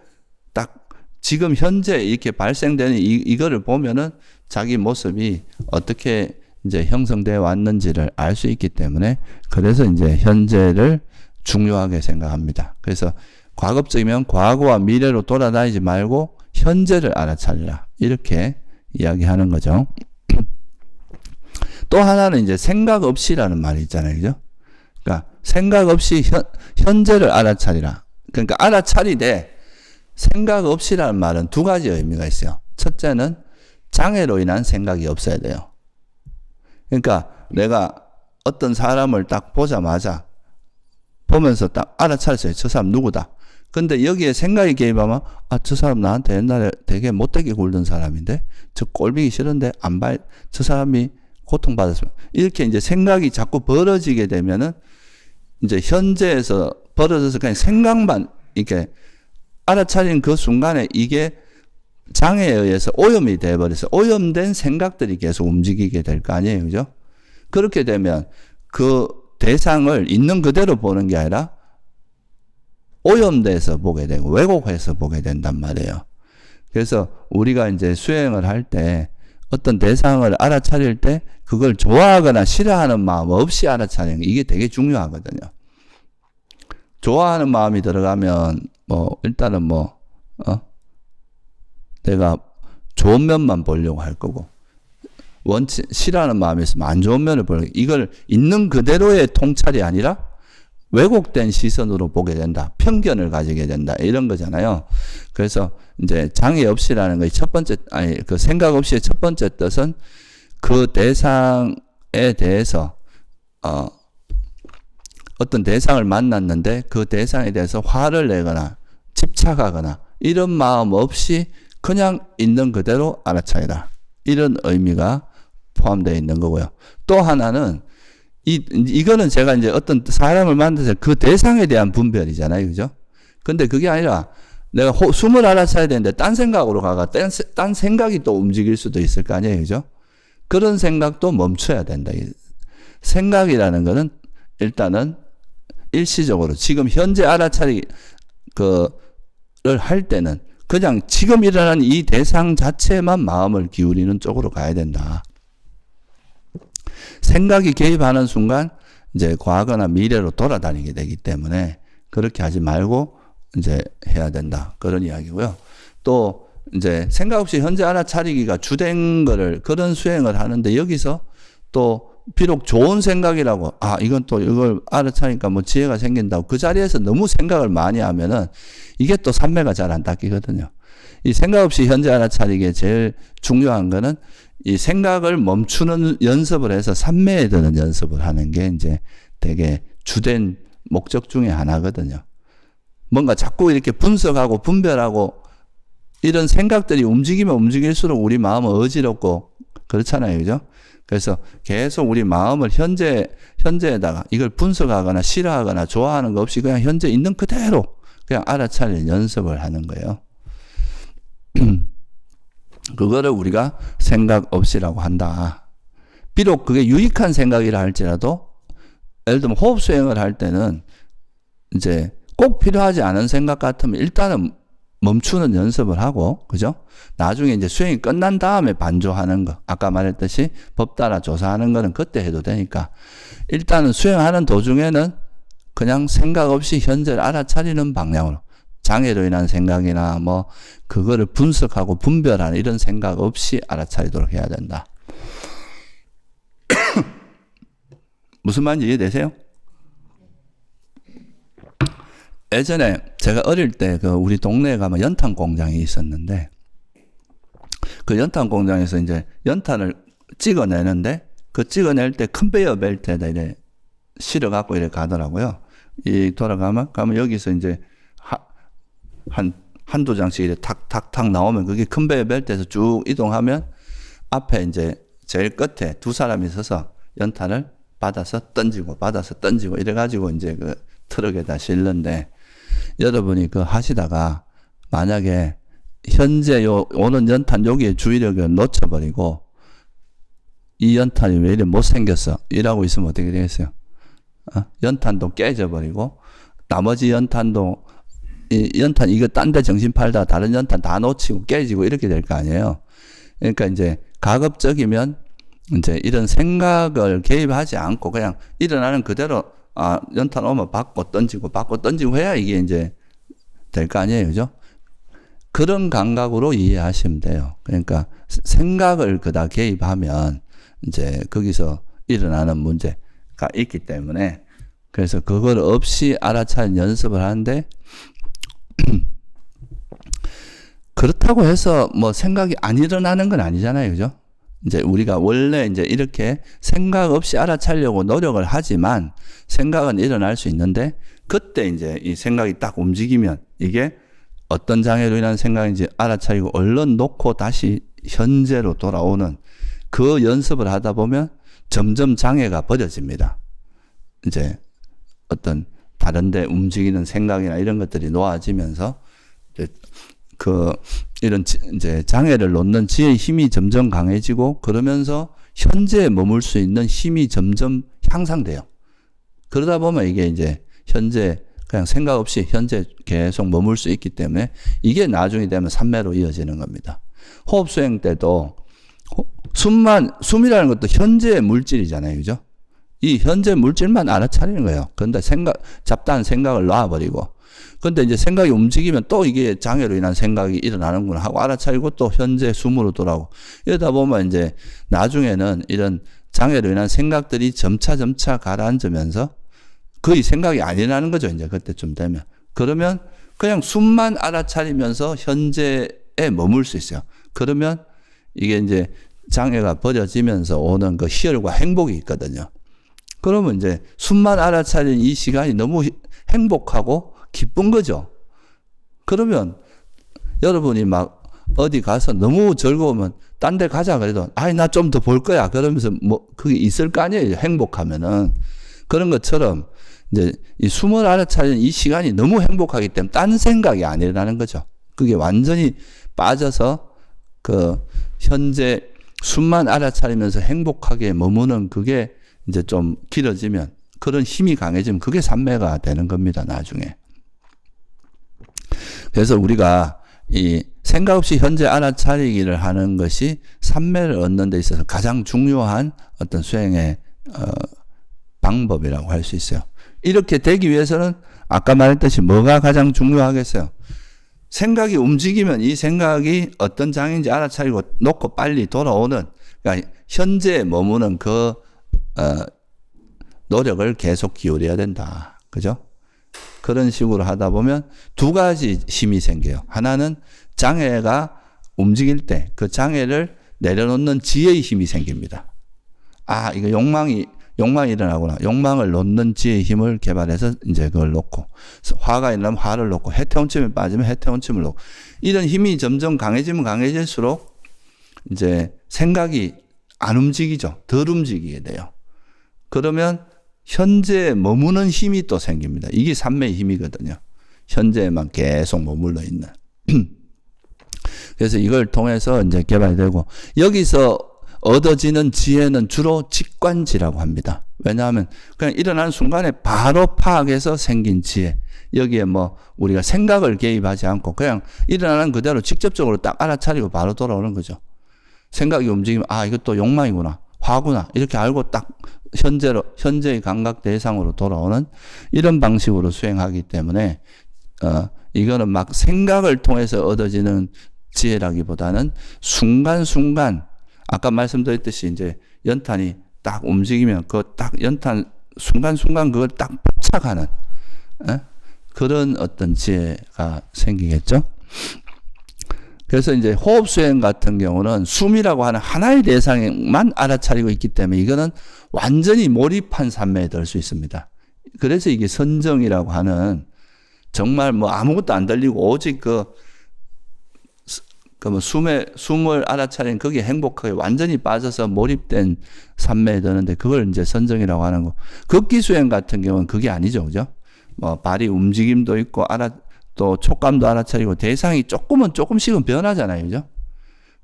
Speaker 1: 딱 지금 현재 이렇게 발생되는 이거를 보면은 자기 모습이 어떻게 이제 형성되어 왔는지를 알 수 있기 때문에 그래서 이제 현재를 중요하게 생각합니다. 그래서 과거적이면 과거와 미래로 돌아다니지 말고 현재를 알아차리라. 이렇게 이야기하는 거죠. 또 하나는 이제 생각 없이라는 말이 있잖아요. 그죠? 그러니까 생각 없이 현재를 알아차리라. 그러니까 알아차리되 생각 없이라는 말은 두 가지 의미가 있어요. 첫째는 장애로 인한 생각이 없어야 돼요. 그러니까 내가 어떤 사람을 딱 보자마자 보면서 딱 알아차렸어요. 저 사람 누구다. 근데 여기에 생각이 개입하면 저 사람 나한테 옛날에 되게 못되게 굴던 사람인데 저 꼴보기 싫은데 안 봐야 저 사람이 고통받았으면 이렇게 이제 생각이 자꾸 벌어지게 되면은 이제 현재에서 벌어져서 그냥 생각만 이렇게 알아차린 그 순간에 이게 장애에 의해서 오염이 돼버려서 오염된 생각들이 계속 움직이게 될 거 아니에요. 그죠? 그렇게 되면 그 대상을 있는 그대로 보는 게 아니라 오염돼서 보게 되고 왜곡해서 보게 된단 말이에요. 그래서 우리가 이제 수행을 할 때 어떤 대상을 알아차릴 때 그걸 좋아하거나 싫어하는 마음 없이 알아차리는 게 이게 되게 중요하거든요. 좋아하는 마음이 들어가면 일단은 내가 좋은 면만 보려고 할 거고 싫어하는 마음이 있으면 안 좋은 면을 보려고 이걸 있는 그대로의 통찰이 아니라 왜곡된 시선으로 보게 된다. 편견을 가지게 된다. 이런 거잖아요. 그래서 이제 장애 없이라는 거의 그 생각 없이의 첫 번째 뜻은 그 대상에 대해서, 어떤 대상을 만났는데 그 대상에 대해서 화를 내거나 집착하거나 이런 마음 없이 그냥 있는 그대로 알아차리라. 이런 의미가 포함되어 있는 거고요. 또 하나는 이거는 제가 이제 어떤 사람을 만나서 그 대상에 대한 분별이잖아요. 그죠? 근데 그게 아니라 내가 숨을 알아차려야 되는데 딴 생각으로 가가 딴 생각이 또 움직일 수도 있을 거 아니에요. 그죠? 그런 생각도 멈춰야 된다. 생각이라는 거는 일단은 일시적으로 지금 현재 알아차리를 할 때는 그냥 지금 일어난 이 대상 자체에만 마음을 기울이는 쪽으로 가야 된다. 생각이 개입하는 순간 이제 과거나 미래로 돌아다니게 되기 때문에 그렇게 하지 말고 이제 해야 된다. 그런 이야기고요. 또 이제 생각 없이 현재 알아차리기가 주된 거를 그런 수행을 하는데 여기서 또 비록 좋은 생각이라고 이건 또 이걸 알아차니까 지혜가 생긴다고 그 자리에서 너무 생각을 많이 하면은 이게 또 삼매가 잘 안 닦이거든요. 이 생각 없이 현재 알아차리기에 제일 중요한 거는 이 생각을 멈추는 연습을 해서 삼매에 드는 연습을 하는 게 이제 되게 주된 목적 중에 하나거든요. 뭔가 자꾸 이렇게 분석하고 분별하고 이런 생각들이 움직이면 움직일수록 우리 마음은 어지럽고 그렇잖아요. 그죠? 그래서 계속 우리 마음을 현재에다가 이걸 분석하거나 싫어하거나 좋아하는 거 없이 그냥 현재 있는 그대로 그냥 알아차리는 연습을 하는 거예요. 그거를 우리가 생각 없이라고 한다. 비록 그게 유익한 생각이라 할지라도 예를 들면 호흡 수행을 할 때는 이제 꼭 필요하지 않은 생각 같으면 일단은 멈추는 연습을 하고, 그죠? 나중에 이제 수행이 끝난 다음에 반조하는 거. 아까 말했듯이 법 따라 조사하는 거는 그때 해도 되니까. 일단은 수행하는 도중에는 그냥 생각 없이 현재를 알아차리는 방향으로. 장애로 인한 생각이나 그거를 분석하고 분별하는 이런 생각 없이 알아차리도록 해야 된다. 무슨 말인지 이해되세요? 예전에 제가 어릴 때 우리 동네에 가면 연탄 공장이 있었는데 그 연탄 공장에서 이제 연탄을 찍어내는데 그 찍어낼 때 컨베이어 벨트에다 이래 실어갖고 이래 가더라고요. 가면 여기서 이제 한두 장씩 이렇게 탁탁탁 나오면 그게 컨베이어 벨트에서 쭉 이동하면 앞에 이제 제일 끝에 두 사람이 서서 연탄을 받아서 던지고 이래가지고 이제 그 트럭에다 실는데 여러분이 하시다가 만약에 현재 오는 연탄 여기에 주의력을 놓쳐버리고 이 연탄이 왜 이래 못생겼어? 이러고 있으면 어떻게 되겠어요? 연탄도 깨져버리고 나머지 연탄도 연탄 이거 딴 데 정신 팔다 다른 연탄 다 놓치고 깨지고 이렇게 될 거 아니에요. 그러니까 이제 가급적이면 이제 이런 생각을 개입하지 않고 그냥 일어나는 그대로 연탄 오면 받고 던지고 해야 이게 이제 될 거 아니에요. 그죠? 그런 감각으로 이해하시면 돼요. 그러니까 생각을 그다 개입하면 이제 거기서 일어나는 문제가 있기 때문에 그래서 그걸 없이 알아차리는 연습을 하는데 그렇다고 해서 생각이 안 일어나는 건 아니잖아요. 그죠? 이제 우리가 원래 이제 이렇게 생각 없이 알아차리려고 노력을 하지만 생각은 일어날 수 있는데 그때 이제 이 생각이 딱 움직이면 이게 어떤 장애로 인한 생각인지 알아차리고 얼른 놓고 다시 현재로 돌아오는 그 연습을 하다 보면 점점 장애가 버려집니다. 이제 어떤 다른데 움직이는 생각이나 이런 것들이 놓아지면서 이런 이제 장애를 놓는 지혜의 힘이 점점 강해지고 그러면서 현재에 머물 수 있는 힘이 점점 향상돼요. 그러다 보면 이게 이제 현재 그냥 생각 없이 현재 계속 머물 수 있기 때문에 이게 나중에 되면 삼매로 이어지는 겁니다. 호흡 수행 때도 숨이라는 것도 현재의 물질이잖아요. 그죠? 이 현재 물질만 알아차리는 거예요. 그런데 잡다한 생각을 놔버리고. 근데 이제 생각이 움직이면 또 이게 장애로 인한 생각이 일어나는구나 하고 알아차리고 또 현재 숨으로 돌아오고. 이러다 보면 이제 나중에는 이런 장애로 인한 생각들이 점차 가라앉으면서 거의 생각이 안 일어나는 거죠. 이제 그때쯤 되면. 그러면 그냥 숨만 알아차리면서 현재에 머물 수 있어요. 그러면 이게 이제 장애가 버려지면서 오는 그 희열과 행복이 있거든요. 그러면 이제 숨만 알아차린 이 시간이 너무 행복하고 기쁜 거죠. 그러면 여러분이 막 어디 가서 너무 즐거우면 딴 데 가자 그래도 아이 나 좀 더 볼 거야 그러면서 뭐 그게 있을 거 아니에요. 행복하면은. 그런 것처럼 이제 이 숨을 알아차리는 이 시간이 너무 행복하기 때문에 딴 생각이 안 일어나는 거죠. 그게 완전히 빠져서 그 현재 숨만 알아차리면서 행복하게 머무는 그게 이제 좀 길어지면 그런 힘이 강해지면 그게 삼매가 되는 겁니다. 나중에. 그래서 우리가 이 생각 없이 현재 알아차리기를 하는 것이 삼매를 얻는 데 있어서 가장 중요한 어떤 수행의 방법이라고 할 수 있어요. 이렇게 되기 위해서는 아까 말했듯이 뭐가 가장 중요하겠어요? 생각이 움직이면 이 생각이 어떤 장애인지 알아차리고 놓고 빨리 돌아오는, 그러니까 현재에 머무는 그 노력을 계속 기울여야 된다. 그죠? 그런 식으로 하다 보면 두 가지 힘이 생겨요. 하나는 장애가 움직일 때 그 장애를 내려놓는 지혜의 힘이 생깁니다. 아, 이거 욕망이 일어나구나. 욕망을 놓는 지혜의 힘을 개발해서 이제 그걸 놓고, 화가 일어나면 화를 놓고, 해태원침에 빠지면 해태원침을 놓고, 이런 힘이 점점 강해지면 강해질수록 이제 생각이 안 움직이죠. 덜 움직이게 돼요. 그러면 현재에 머무는 힘이 또 생깁니다. 이게 삼매의 힘이거든요. 현재에만 계속 머물러 있는. 그래서 이걸 통해서 이제 개발되고, 여기서 얻어지는 지혜는 주로 직관지라고 합니다. 왜냐하면 그냥 일어나는 순간에 바로 파악해서 생긴 지혜. 여기에 뭐 우리가 생각을 개입하지 않고 그냥 일어나는 그대로 직접적으로 딱 알아차리고 바로 돌아오는 거죠. 생각이 움직이면 아, 이것도 욕망이구나, 화구나, 이렇게 알고 딱 현재의 감각 대상으로 돌아오는 이런 방식으로 수행하기 때문에 이거는 막 생각을 통해서 얻어지는 지혜라기보다는 순간순간, 아까 말씀드렸듯이 이제 연탄이 딱 움직이면 그 딱 연탄 순간순간 그걸 딱 포착하는 그런 어떤 지혜가 생기겠죠. 그래서 이제 호흡 수행 같은 경우는 숨이라고 하는 하나의 대상만 알아차리고 있기 때문에 이거는 완전히 몰입한 삼매에 들 수 있습니다. 그래서 이게 선정이라고 하는 정말 뭐 아무것도 안 들리고 오직 숨을 알아차린 거기에 행복하게 완전히 빠져서 몰입된 삼매에 드는데 그걸 이제 선정이라고 하는 거. 극기 수행 같은 경우는 그게 아니죠. 그죠? 뭐 발이 움직임도 있고 또 촉감도 알아차리고 대상이 조금씩은 변하잖아요. 그죠?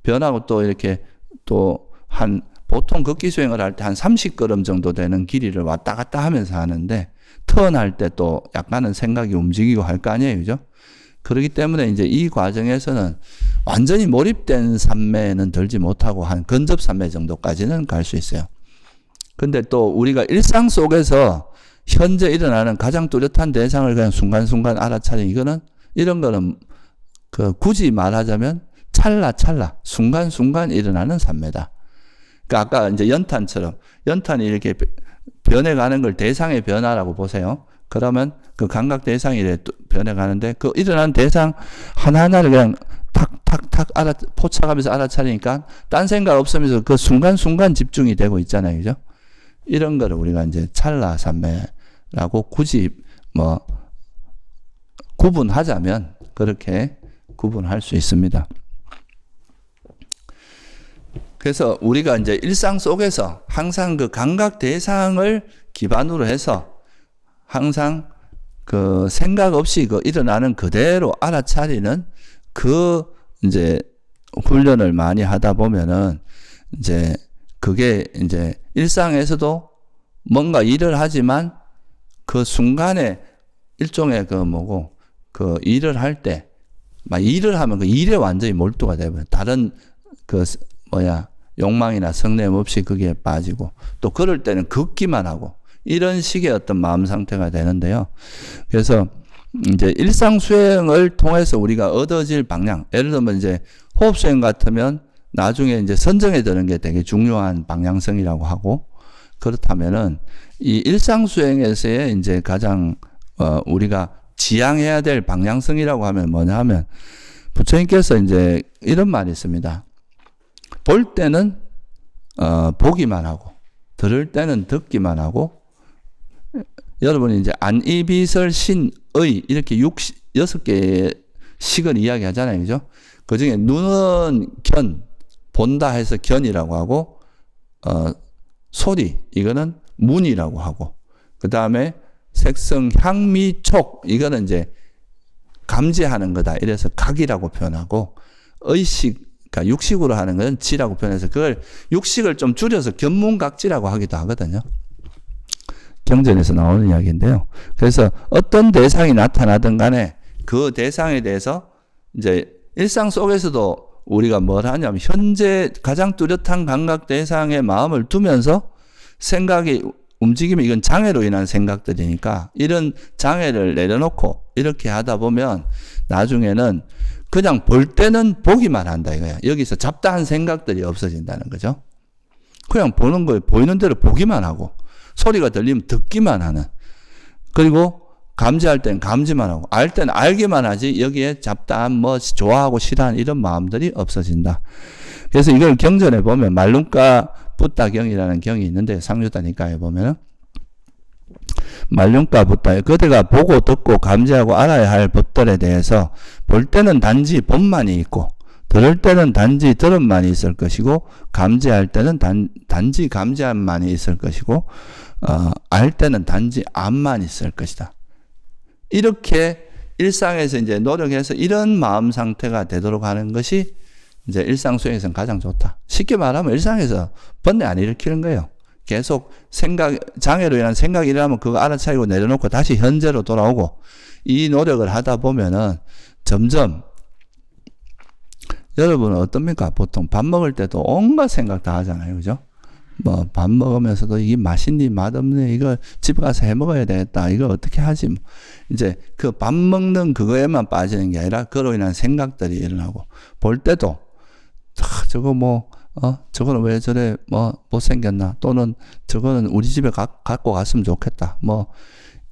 Speaker 1: 변하고 또 이렇게 또 보통 극기 수행을 할 때 한 30걸음 정도 되는 길이를 왔다 갔다 하면서 하는데 턴할 때 또 약간은 생각이 움직이고 할 거 아니에요. 그죠? 그렇기 때문에 이제 이 과정에서는 완전히 몰입된 삼매는 들지 못하고 한 근접 삼매 정도까지는 갈 수 있어요. 근데 또 우리가 일상 속에서 현재 일어나는 가장 뚜렷한 대상을 그냥 순간순간 알아차린 이런 거는 굳이 말하자면 찰나 순간순간 일어나는 삼매다. 그러니까 아까 이제 연탄이 이렇게 변해가는 걸 대상의 변화라고 보세요. 그러면 그 감각 대상이 변해가는데 그 일어나는 대상 하나하나를 그냥 탁탁탁 포착하면서 알아차리니까 딴 생각 없으면서 그 순간순간 집중이 되고 있잖아요. 그죠? 이런 거를 우리가 이제 찰나 삼매라고 굳이 뭐 구분하자면 그렇게 구분할 수 있습니다. 그래서 우리가 이제 일상 속에서 항상 그 감각 대상을 기반으로 해서 항상 그 생각 없이 그 일어나는 그대로 알아차리는 그 이제 훈련을 많이 하다 보면은 이제 그게 이제 일상에서도 뭔가 일을 하지만 그 순간에 일종의 그 뭐고, 그 일을 할 때, 막 일을 하면 그 일에 완전히 몰두가 되버려. 다른 그 욕망이나 성냄 없이 거기에 빠지고, 또 그럴 때는 걷기만 하고, 이런 식의 어떤 마음 상태가 되는데요. 그래서 이제 일상 수행을 통해서 우리가 얻어질 방향, 예를 들면 이제 호흡 수행 같으면 나중에 이제 선정에 드는 게 되게 중요한 방향성이라고 하고, 그렇다면은 이 일상 수행에서의 이제 가장 우리가 지향해야 될 방향성이라고 하면 뭐냐 하면, 부처님께서 이제 이런 말이 있습니다. 볼 때는 보기만 하고, 들을 때는 듣기만 하고, 여러분이 이제 안이비설 신의 이렇게 6개의 식을 이야기하잖아요. 그죠? 그 중에 눈은 견, 본다 해서 견이라고 하고, 소리, 이거는 문이라고 하고, 그 다음에 색성, 향미, 촉, 이거는 이제 감지하는 거다. 이래서 각이라고 표현하고, 의식, 그러니까 육식으로 하는 건 지라고 표현해서 그걸 육식을 좀 줄여서 견문각지라고 하기도 하거든요. 경전에서 나오는 이야기인데요. 그래서 어떤 대상이 나타나든 간에 그 대상에 대해서 이제 일상 속에서도 우리가 뭘 하냐면 현재 가장 뚜렷한 감각 대상에 마음을 두면서 생각이 움직이면 이건 장애로 인한 생각들이니까 이런 장애를 내려놓고 이렇게 하다 보면 나중에는 그냥 볼 때는 보기만 한다 이거야. 여기서 잡다한 생각들이 없어진다는 거죠. 그냥 보는 거예요. 보이는 대로 보기만 하고 소리가 들리면 듣기만 하는. 그리고 감지할 때는 감지만 하고 알 때는 알기만 하지 여기에 잡다한 뭐 좋아하고 싫어하는 이런 마음들이 없어진다. 그래서 이걸 경전에 보면 말lun가 붓다경이라는 경이 있는데 상유다니까에 보면은 말lun가 붓다 그대가 보고 듣고 감지하고 알아야 할 법들에 대해서 볼 때는 단지 본만이 있고 들을 때는 단지 들음만이 있을 것이고 감지할 때는 단지 감지함만이 있을 것이고 알 때는 단지 암만 있을 것이다. 이렇게 일상에서 이제 노력해서 이런 마음 상태가 되도록 하는 것이 이제 일상 수행에서는 가장 좋다. 쉽게 말하면 일상에서 번뇌 안 일으키는 거예요. 계속 장애로 인한 생각이 일어나면 그거 알아차리고 내려놓고 다시 현재로 돌아오고 이 노력을 하다 보면은 점점 여러분은 어떻습니까? 보통 밥 먹을 때도 온갖 생각 다 하잖아요. 그죠? 뭐 밥 먹으면서도 이게 맛있니 맛없니 이걸 집에 가서 해 먹어야 되겠다. 이걸 어떻게 하지? 이제 그 밥 먹는 그거에만 빠지는 게 아니라 그로 인한 생각들이 일어나고 볼 때도 저거 저거는 왜 저래 못생겼나 또는 저거는 우리 집에 갖고 갔으면 좋겠다.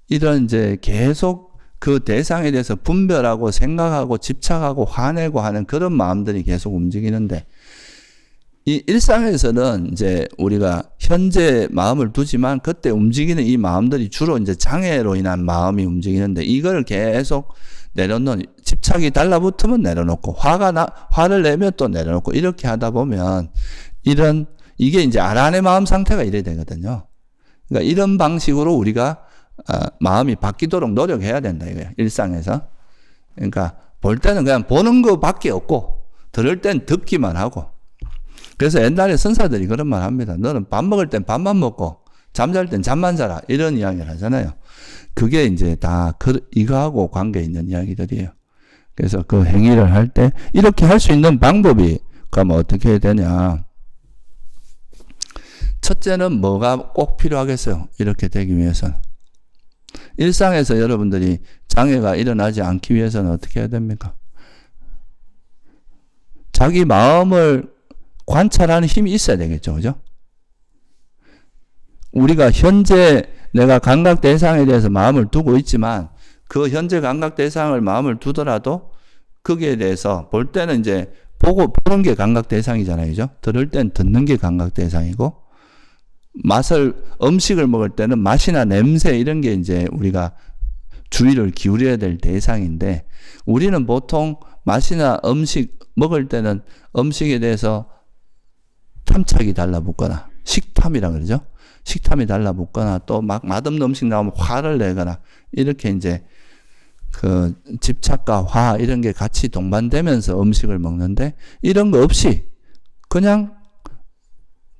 Speaker 1: 이런 이제 계속 그 대상에 대해서 분별하고 생각하고 집착하고 화내고 하는 그런 마음들이 계속 움직이는데 이 일상에서는 이제 우리가 현재 마음을 두지만 그때 움직이는 이 마음들이 주로 이제 장애로 인한 마음이 움직이는데 이걸 계속 내려놓는 집착이 달라붙으면 내려놓고 화를 내면 또 내려놓고 이렇게 하다 보면 이게 이제 아란의 마음 상태가 이래 되거든요. 그러니까 이런 방식으로 우리가 마음이 바뀌도록 노력해야 된다 이거예요. 일상에서. 그러니까 볼 때는 그냥 보는 것밖에 없고 들을 땐 듣기만 하고 그래서 옛날에 선사들이 그런 말 합니다. 너는 밥 먹을 땐 밥만 먹고 잠잘 땐 잠만 자라. 이런 이야기를 하잖아요. 그게 이제 다 이거하고 관계 있는 이야기들이에요. 그래서 그 행위를 할 때 이렇게 할 수 있는 방법이 그러면 어떻게 해야 되냐. 첫째는 뭐가 꼭 필요하겠어요. 이렇게 되기 위해서는. 일상에서 여러분들이 장애가 일어나지 않기 위해서는 어떻게 해야 됩니까? 자기 마음을 관찰하는 힘이 있어야 되겠죠. 그죠? 우리가 현재 내가 감각 대상에 대해서 마음을 두고 있지만 그 현재 감각 대상을 마음을 두더라도 거기에 대해서 볼 때는 이제 보는 게 감각 대상이잖아요. 그죠? 들을 땐 듣는 게 감각 대상이고 음식을 먹을 때는 맛이나 냄새 이런 게 이제 우리가 주의를 기울여야 될 대상인데 우리는 보통 맛이나 음식 먹을 때는 음식에 대해서 탐착이 달라붙거나 식탐이라 그러죠. 식탐이 달라붙거나 또 막 맛없는 음식 나오면 화를 내거나 이렇게 이제 그 집착과 화 이런 게 같이 동반되면서 음식을 먹는데 이런 거 없이 그냥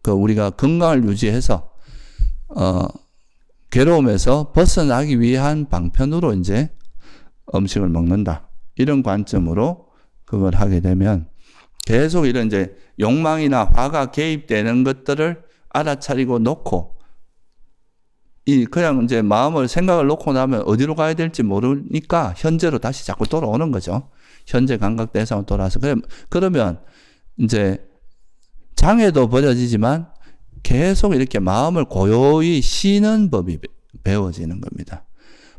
Speaker 1: 그 우리가 건강을 유지해서 괴로움에서 벗어나기 위한 방편으로 이제 음식을 먹는다. 이런 관점으로 그걸 하게 되면 계속 이런 이제 욕망이나 화가 개입되는 것들을 알아차리고 놓고 그냥 이제 마음을 생각을 놓고 나면 어디로 가야 될지 모르니까 현재로 다시 자꾸 돌아오는 거죠. 현재 감각 대상으로 돌아와서. 그러면 이제 장애도 버려지지만 계속 이렇게 마음을 고요히 쉬는 법이 배워지는 겁니다.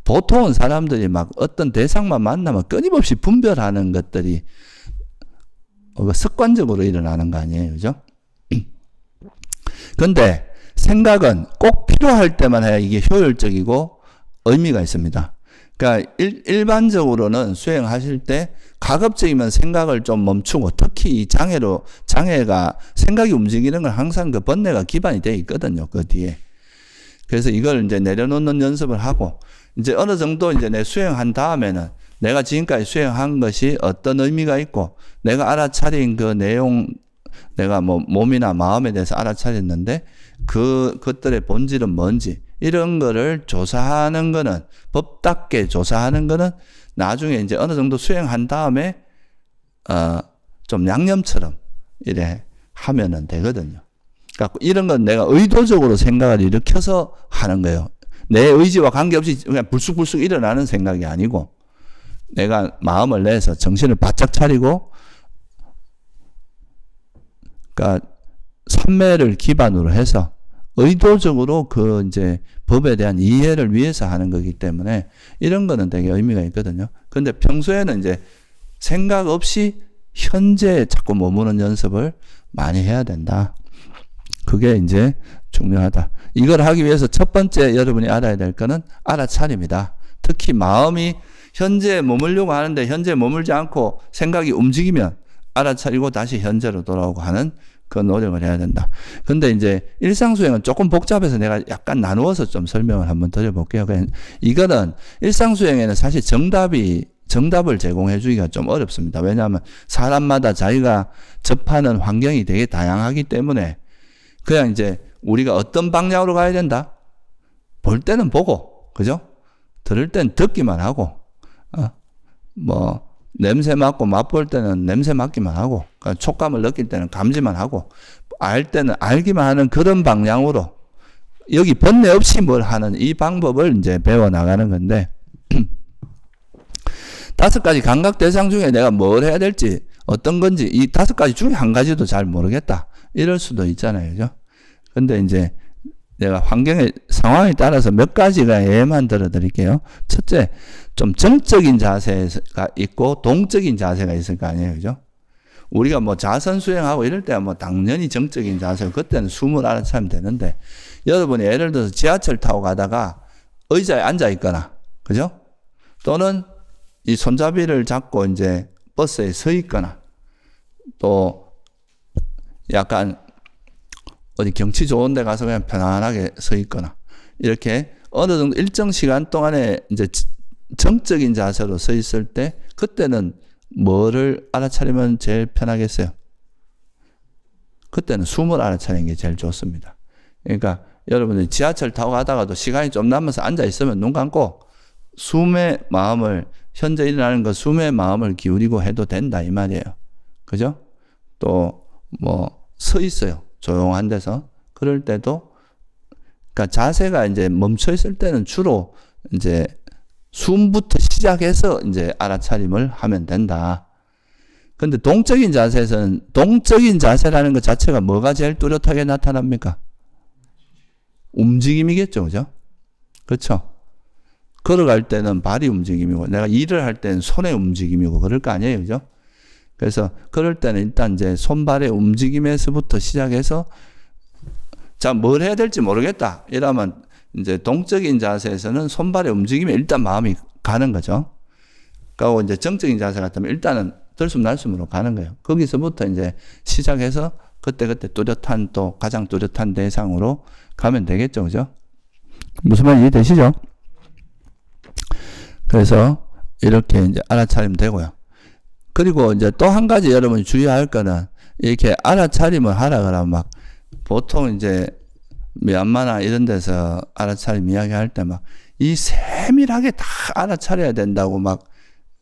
Speaker 1: 보통은 사람들이 막 어떤 대상만 만나면 끊임없이 분별하는 것들이 습관적으로 일어나는 거 아니에요. 그죠? 근데 생각은 꼭 필요할 때만 해야 이게 효율적이고 의미가 있습니다. 그러니까 일반적으로는 수행하실 때 가급적이면 생각을 좀 멈추고, 특히 이 장애가 생각이 움직이는 건 항상 그 번뇌가 기반이 되어 있거든요. 그 뒤에. 그래서 이걸 이제 내려놓는 연습을 하고, 이제 어느 정도 이제 내 수행한 다음에는 내가 지금까지 수행한 것이 어떤 의미가 있고, 내가 알아차린 그 내용, 내가 뭐 몸이나 마음에 대해서 알아차렸는데 그것들의 본질은 뭔지, 이런 거를 조사하는 거는, 법답게 조사하는 거는 나중에 이제 어느 정도 수행한 다음에 좀 양념처럼 이래 하면은 되거든요. 그러니까 이런 건 내가 의도적으로 생각을 일으켜서 하는 거예요. 내 의지와 관계없이 그냥 불쑥불쑥 일어나는 생각이 아니고, 내가 마음을 내서 정신을 바짝 차리고, 그러니까 삼매를 기반으로 해서 의도적으로 그 이제 법에 대한 이해를 위해서 하는 거기 때문에 이런 거는 되게 의미가 있거든요. 근데 평소에는 이제 생각 없이 현재에 자꾸 머무는 연습을 많이 해야 된다. 그게 이제 중요하다. 이걸 하기 위해서 첫 번째 여러분이 알아야 될 거는 알아차림이다. 특히 마음이 현재에 머물려고 하는데 현재에 머물지 않고 생각이 움직이면 알아차리고 다시 현재로 돌아오고 하는 그 노력을 해야 된다. 근데 이제 일상수행은 조금 복잡해서 내가 약간 나누어서 좀 설명을 한번 드려볼게요. 이거는 일상수행에는 사실 정답을 제공해 주기가 좀 어렵습니다. 왜냐하면 사람마다 자기가 접하는 환경이 되게 다양하기 때문에 그냥 이제 우리가 어떤 방향으로 가야 된다? 볼 때는 보고, 그죠? 들을 땐 듣기만 하고, 냄새 맡고 맛볼 때는 냄새 맡기만 하고, 그러니까 촉감을 느낄 때는 감지만 하고, 알 때는 알기만 하는 그런 방향으로 여기 번뇌 없이 뭘 하는 이 방법을 이제 배워 나가는 건데, 5가지 감각 대상 중에 내가 뭘 해야 될지, 어떤 건지, 이 5가지 중에 한 가지도 잘 모르겠다. 이럴 수도 있잖아요. 그죠? 근데 이제 내가 상황에 따라서 몇 가지가 예만 들어 드릴게요. 첫째, 좀 정적인 자세가 있고 동적인 자세가 있을 거 아니에요. 그죠? 우리가 뭐 자선 수행하고 이럴 때 뭐 당연히 정적인 자세, 그때는 숨을 알아차면 되는데, 여러분이 예를 들어서 지하철 타고 가다가 의자에 앉아 있거나, 그죠? 또는 이 손잡이를 잡고 이제 버스에 서 있거나, 또 약간 어디 경치 좋은 데 가서 그냥 편안하게 서 있거나, 이렇게 어느 정도 일정 시간 동안에 이제 정적인 자세로 서 있을 때, 그때는 뭐를 알아차리면 제일 편하겠어요? 그때는 숨을 알아차리는 게 제일 좋습니다. 그러니까 여러분들 지하철 타고 가다가도 시간이 좀 남아서 앉아 있으면 눈 감고 숨에 마음을, 현재 일어나는 그 숨에 마음을 기울이고 해도 된다 이 말이에요. 그죠? 또 뭐 서 있어요. 조용한 데서. 그럴 때도, 그러니까 자세가 이제 멈춰 있을 때는 주로 이제 숨부터 시작해서 이제 알아차림을 하면 된다. 근데 동적인 자세에서는, 동적인 자세라는 것 자체가 뭐가 제일 뚜렷하게 나타납니까? 움직임이겠죠. 그죠? 그렇죠? 걸어갈 때는 발이 움직임이고, 내가 일을 할 때는 손의 움직임이고, 그럴 거 아니에요. 그죠? 그래서 그럴 때는 일단 이제 손발의 움직임에서부터 시작해서, 자, 뭘 해야 될지 모르겠다. 이러면 이제 동적인 자세에서는 손발의 움직임에 일단 마음이 가는 거죠. 그리고 이제 정적인 자세 같으면 일단은 들숨날숨으로 가는 거예요. 거기서부터 이제 시작해서 그때그때 뚜렷한, 또 가장 뚜렷한 대상으로 가면 되겠죠. 그죠? 무슨 말인지 이해되시죠? 그래서 이렇게 이제 알아차리면 되고요. 그리고 이제 또 한 가지 여러분이 주의할 거는, 이렇게 알아차림을 하라 그러면 막 보통 이제 미얀마나 이런 데서 알아차림 이야기할 때 막 이 세밀하게 다 알아차려야 된다고 막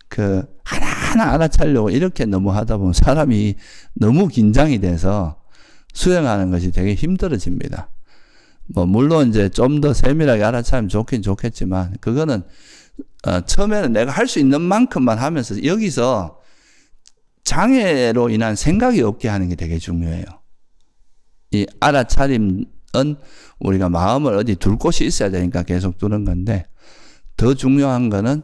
Speaker 1: 그 하나하나 알아차려고 이렇게 너무 하다 보면 사람이 너무 긴장이 돼서 수행하는 것이 되게 힘들어집니다. 뭐 물론 이제 좀 더 세밀하게 알아차리면 좋긴 좋겠지만 그거는 처음에는 내가 할 수 있는 만큼만 하면서 여기서 장애로 인한 생각이 없게 하는 게 되게 중요해요. 이 알아차림은 우리가 마음을 어디 둘 곳이 있어야 되니까 계속 두는 건데 더 중요한 거는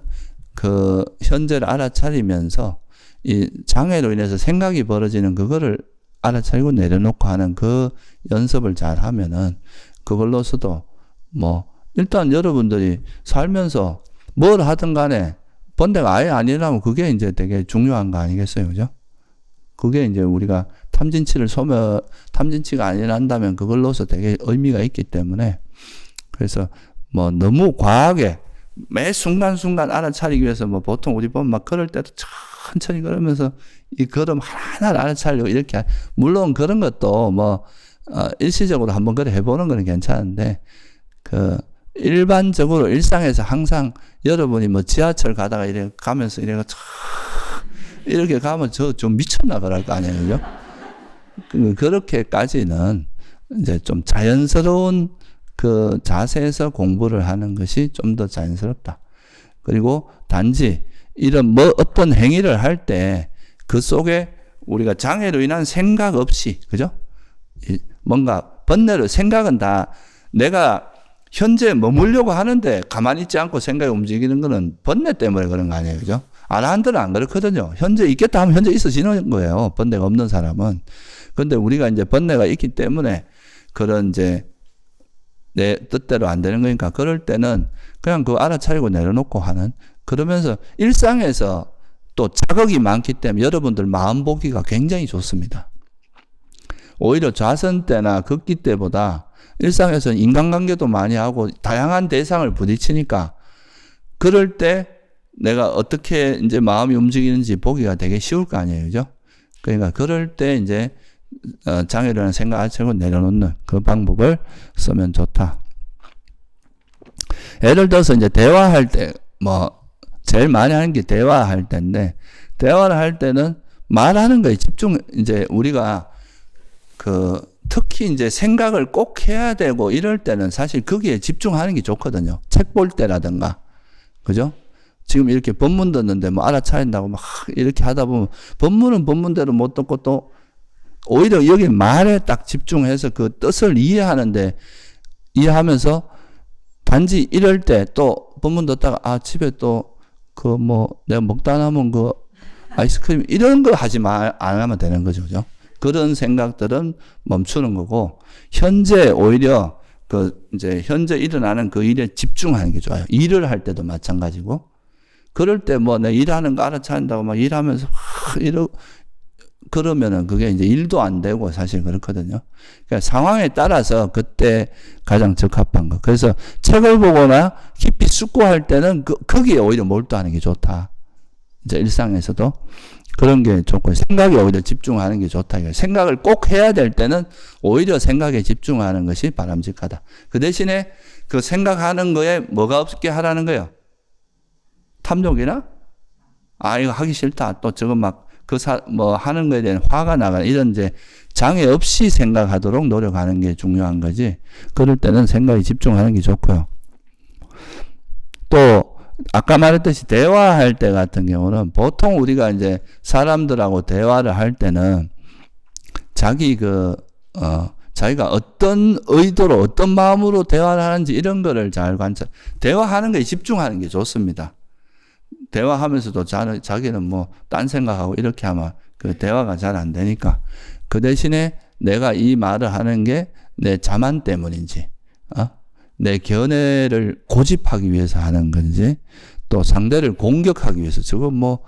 Speaker 1: 그 현재를 알아차리면서 이 장애로 인해서 생각이 벌어지는 그거를 알아차리고 내려놓고 하는 그 연습을 잘 하면은 그걸로서도 뭐 일단 여러분들이 살면서 뭘 하든 간에 번뇌가 아예 안 일어나면 그게 이제 되게 중요한 거 아니겠어요, 그죠? 그게 이제 우리가 탐진치가 안 일어난다면 그걸로서 되게 의미가 있기 때문에 그래서 뭐 너무 과하게 매 순간순간 알아차리기 위해서 뭐 보통 우리 보면 막 걸을 때도 천천히 걸으면서 이 걸음 하나하나 알아차리고 이렇게 물론 그런 것도 뭐 일시적으로 한번 그래 해보는 거는 괜찮은데 그 일반적으로 일상에서 항상 여러분이 뭐 지하철 가다가 이래 가면서 이렇게 가면 저 좀 미쳤나 그럴 거 아니에요, 그죠? 그렇게까지는 이제 좀 자연스러운 그 자세에서 공부를 하는 것이 좀 더 자연스럽다. 그리고 단지 이런 뭐 어떤 행위를 할 때 그 속에 우리가 장애로 인한 생각 없이, 그죠? 뭔가 번뇌로 생각은 다 내가 현재 머물려고 하는데 가만히 있지 않고 생각이 움직이는 거는 번뇌 때문에 그런 거 아니에요, 그죠? 아라한들은 안 그렇거든요. 현재 있겠다 하면 현재 있어지는 거예요. 번뇌가 없는 사람은. 그런데 우리가 이제 번뇌가 있기 때문에 그런 이제 내 뜻대로 안 되는 거니까 그럴 때는 그냥 그거 알아차리고 내려놓고 하는 그러면서 일상에서 또 자극이 많기 때문에 여러분들 마음 보기가 굉장히 좋습니다. 오히려 좌선 때나 걷기 때보다 일상에서는 인간관계도 많이 하고 다양한 대상을 부딪히니까 그럴 때 내가 어떻게 이제 마음이 움직이는지 보기가 되게 쉬울 거 아니에요, 그죠? 그러니까 그럴 때 이제 장애를 생각을 하고 내려놓는 그 방법을 쓰면 좋다. 예를 들어서 이제 대화할 때 뭐 제일 많이 하는 게 대화할 때인데 대화를 할 때는 말하는 거에 집중 이제 우리가 그 특히 이제 생각을 꼭 해야 되고 이럴 때는 사실 거기에 집중하는 게 좋거든요. 책 볼 때라든가, 그죠? 지금 이렇게 법문 듣는데 뭐 알아차린다고 막 이렇게 하다 보면 법문은 법문대로 못 듣고 또 오히려 여기 말에 딱 집중해서 그 뜻을 이해하면서 단지 이럴 때 또 법문 듣다가 집에 또 그 뭐 내가 먹다 남은 그 아이스크림 이런 거 안 하면 되는 거죠, 그죠? 그런 생각들은 멈추는 거고 현재 오히려 그 이제 현재 일어나는 그 일에 집중하는 게 좋아요. 일을 할 때도 마찬가지고 그럴 때 뭐 내 일하는 거 알아차린다고 막 일하면서 그러면은 그게 이제 일도 안 되고 사실 그렇거든요. 그러니까 상황에 따라서 그때 가장 적합한 거. 그래서 책을 보거나 깊이 숙고할 때는 거기에 오히려 몰두하는 게 좋다. 이제 일상에서도 그런 게 좋고 생각에 오히려 집중하는 게 좋다. 생각을 꼭 해야 될 때는 오히려 생각에 집중하는 것이 바람직하다. 그 대신에 그 생각하는 거에 뭐가 없게 하라는 거예요? 탐욕이나? 이거 하기 싫다. 또 저거 막 뭐 하는 거에 대한 화가 나가는 이런 이제 장애 없이 생각하도록 노력하는 게 중요한 거지. 그럴 때는 생각에 집중하는 게 좋고요. 또 아까 말했듯이 대화할 때 같은 경우는 보통 우리가 이제 사람들하고 대화를 할 때는 자기가 어떤 의도로 어떤 마음으로 대화를 하는지 이런 거를 잘 대화하는 거에 집중하는 게 좋습니다. 대화하면서도 자기는 뭐 딴 생각하고 이렇게 하면 그 대화가 잘 안 되니까 그 대신에 내가 이 말을 하는 게 내 자만 때문인지 내 견해를 고집하기 위해서 하는 건지 또 상대를 공격하기 위해서 저거 뭐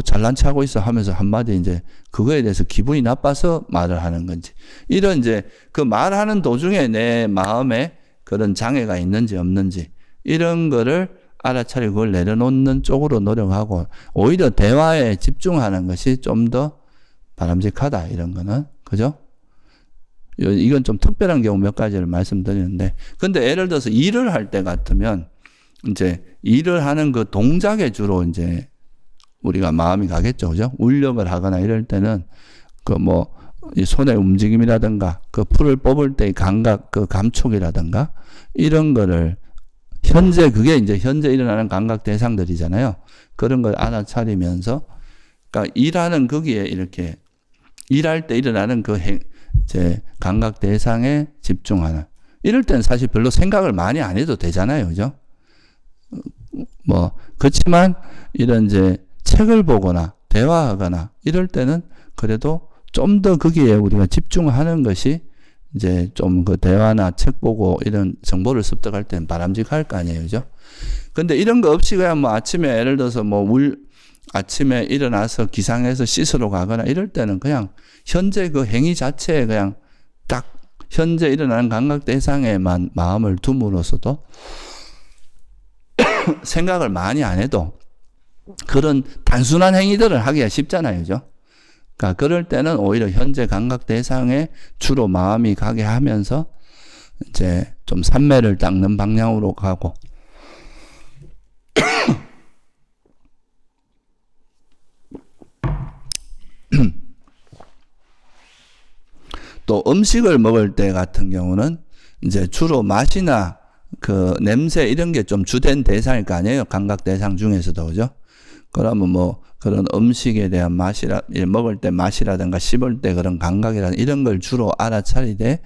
Speaker 1: 잘난 체 하고 있어 하면서 한마디 이제 그거에 대해서 기분이 나빠서 말을 하는 건지 이런 이제 그 말하는 도중에 내 마음에 그런 장애가 있는지 없는지 이런 거를 알아차리고 그걸 내려놓는 쪽으로 노력하고 오히려 대화에 집중하는 것이 좀 더 바람직하다. 이런 거는. 그죠? 이건 좀 특별한 경우 몇 가지를 말씀드리는데, 근데 예를 들어서 일을 할 때 같으면 이제 일을 하는 그 동작에 주로 이제 우리가 마음이 가겠죠. 그죠? 울력을 하거나 이럴 때는 그 뭐 이 손의 움직임이라든가 그 풀을 뽑을 때의 감각, 그 감촉이라든가 이런 거를 현재 그게 이제 현재 일어나는 감각 대상들이잖아요. 그런 걸 알아차리면서 그러니까 일하는 거기에 이렇게 일할 때 일어나는 그 이제 감각 대상에 집중하는 이럴 때는 사실 별로 생각을 많이 안 해도 되잖아요. 그죠? 뭐 그렇지만 이런 이제 책을 보거나 대화하거나 이럴 때는 그래도 좀 더 거기에 우리가 집중하는 것이 이제 좀 그 대화나 책 보고 이런 정보를 습득할 때는 바람직할 거 아니에요. 그죠? 근데 이런 거 없이 그냥 뭐 아침에 예를 들어서 뭐 아침에 일어나서 기상해서 씻으러 가거나 이럴 때는 그냥 현재 그 행위 자체에 그냥 딱 현재 일어나는 감각 대상에만 마음을 둠으로써도 생각을 많이 안 해도 그런 단순한 행위들을 하기가 쉽잖아요. 그죠? 그러니까 그럴 때는 오히려 현재 감각 대상에 주로 마음이 가게 하면서 이제 좀 산매를 닦는 방향으로 가고 또 음식을 먹을 때 같은 경우는 이제 주로 맛이나 그 냄새 이런 게 좀 주된 대상일 거 아니에요. 감각 대상 중에서도. 그죠? 그러면 뭐 그런 음식에 대한 먹을 때 맛이라든가 씹을 때 그런 감각이라든가 이런 걸 주로 알아차리되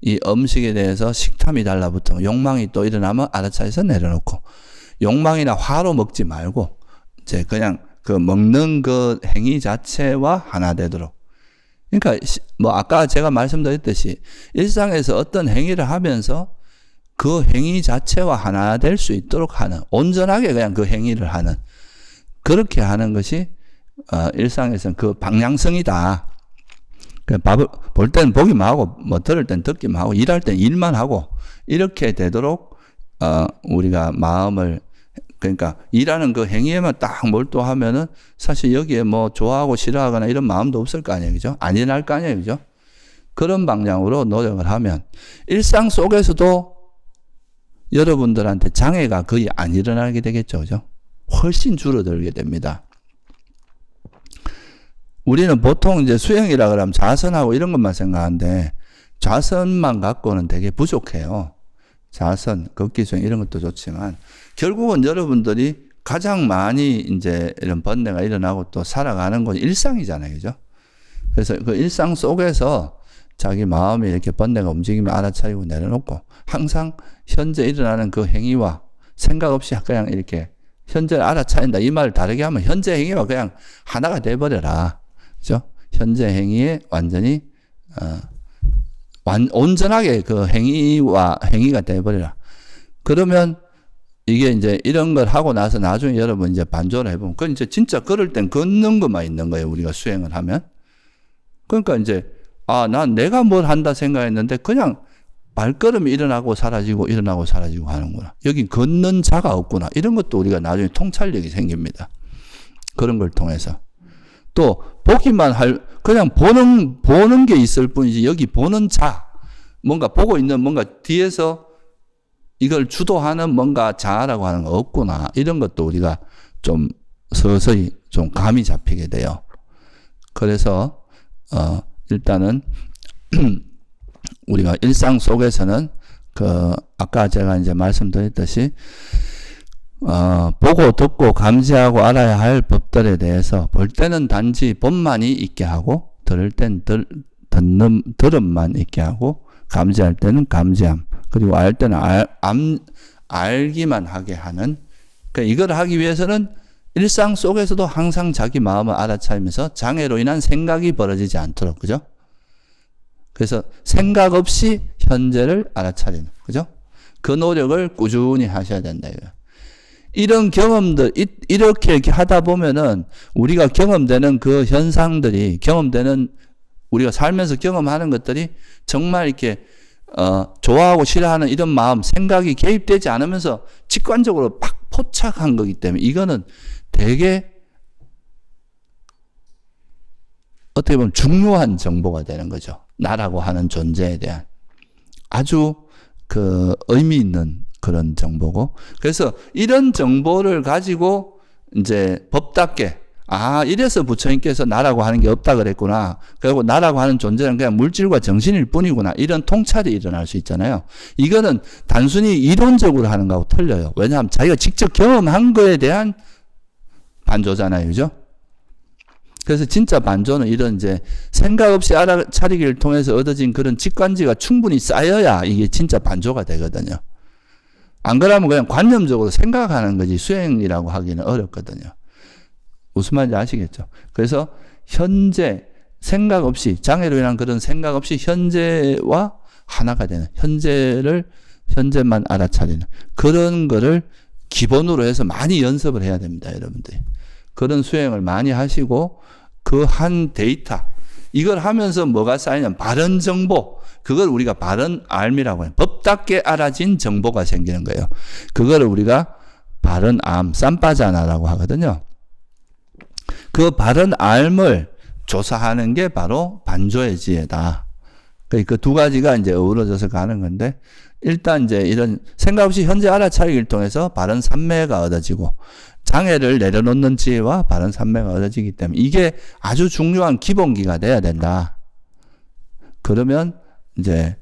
Speaker 1: 이 음식에 대해서 식탐이 달라붙어 욕망이 또 일어나면 알아차려서 내려놓고 욕망이나 화로 먹지 말고 이제 그냥 그 먹는 그 행위 자체와 하나 되도록. 그러니까 뭐 아까 제가 말씀드렸듯이 일상에서 어떤 행위를 하면서 그 행위 자체와 하나 될 수 있도록 하는 온전하게 그냥 그 행위를 하는 그렇게 하는 것이 일상에서는 그 방향성이다. 밥을 볼 때는 보기만 하고 뭐 들을 때는 듣기만 하고 일할 때는 일만 하고 이렇게 되도록 우리가 마음을 그러니까 일하는 그 행위에만 딱 몰두하면은 사실 여기에 뭐 좋아하고 싫어하거나 이런 마음도 없을 거 아니에요. 그죠? 안 일어날 거 아니에요. 그죠? 그런 방향으로 노력을 하면 일상 속에서도 여러분들한테 장애가 거의 안 일어나게 되겠죠. 그죠? 훨씬 줄어들게 됩니다. 우리는 보통 이제 수행이라 그러면 자선하고 이런 것만 생각하는데 자선만 갖고는 되게 부족해요. 자선, 걷기 수행 이런 것도 좋지만 결국은 여러분들이 가장 많이 이제 이런 번뇌가 일어나고 또 살아가는 건 일상이잖아요. 그죠? 그래서 그 일상 속에서 자기 마음에 이렇게 번뇌가 움직이면 알아차리고 내려놓고 항상 현재 일어나는 그 행위와 생각 없이 그냥 이렇게 현재를 알아차린다. 이 말을 다르게 하면 현재 행위와 그냥 하나가 돼버려라. 그죠? 현재 행위에 완전히, 온전하게 그 행위가 돼버려라. 그러면 이게 이제 이런 걸 하고 나서 나중에 여러분 이제 반조를 해보면, 그건 이제 진짜 걸을 땐 걷는 것만 있는 거예요. 우리가 수행을 하면. 그러니까 이제, 난 내가 뭘 한다 생각했는데 그냥 발걸음이 일어나고 사라지고 하는구나. 여기 걷는 자가 없구나. 이런 것도 우리가 나중에 통찰력이 생깁니다. 그런 걸 통해서. 또 보기만 그냥 보는 게 있을 뿐이지 여기 보는 자, 뭔가 보고 있는 뭔가 뒤에서 이걸 주도하는 뭔가 자라고 하는 거 없구나. 이런 것도 우리가 좀 서서히 좀 감이 잡히게 돼요. 그래서 일단은 우리가 일상 속에서는 아까 제가 이제 말씀드렸듯이 보고 듣고 감지하고 알아야 할 법들에 대해서 볼 때는 단지 본만이 있게 하고 들을 땐 들음만 있게 하고 감지할 때는 감지함 그리고 알 때는 알기만 하게 하는 그러니까 이걸 하기 위해서는 일상 속에서도 항상 자기 마음을 알아차리면서 장애로 인한 생각이 벌어지지 않도록 그죠? 그래서 생각 없이 현재를 알아차리는 거죠? 그 노력을 꾸준히 하셔야 된다 이거예요. 이런 경험들 이렇게 하다 보면은 우리가 경험되는 그 현상들이 우리가 살면서 경험하는 것들이 정말 이렇게 좋아하고 싫어하는 이런 마음 생각이 개입되지 않으면서 직관적으로 팍 포착한 거기 때문에 이거는 되게 어떻게 보면 중요한 정보가 되는 거죠. 나라고 하는 존재에 대한 아주 그 의미 있는 그런 정보고, 그래서 이런 정보를 가지고 이제 법답게 이래서 부처님께서 나라고 하는 게 없다 그랬구나. 그리고 나라고 하는 존재는 그냥 물질과 정신일 뿐이구나. 이런 통찰이 일어날 수 있잖아요. 이거는 단순히 이론적으로 하는 거하고 틀려요. 왜냐하면 자기가 직접 경험한 거에 대한 반조잖아요. 그죠? 그래서 진짜 반조는 이런 이제 생각 없이 알아차리기를 통해서 얻어진 그런 직관지가 충분히 쌓여야 이게 진짜 반조가 되거든요. 안 그러면 그냥 관념적으로 생각하는 거지 수행이라고 하기는 어렵거든요. 무슨 말인지 아시겠죠? 그래서 현재 생각 없이, 장애로 인한 그런 생각 없이 현재와 하나가 되는, 현재만 알아차리는 그런 거를 기본으로 해서 많이 연습을 해야 됩니다, 여러분들. 그런 수행을 많이 하시고 그 한 데이터, 이걸 하면서 뭐가 쌓이냐면 바른 정보, 그걸 우리가 바른 알미라고 해요. 법답게 알아진 정보가 생기는 거예요. 그거를 우리가 바른 암, 쌈바자나라고 하거든요. 그 바른 알을 조사하는 게 바로 반조의 지혜다. 그 두 가지가 이제 어우러져서 가는 건데, 일단 이제 이런 생각 없이 현재 알아차리기를 통해서 바른 삼매가 얻어지고, 장애를 내려놓는 지혜와 바른 삼매가 얻어지기 때문에 이게 아주 중요한 기본기가 돼야 된다. 그러면 이제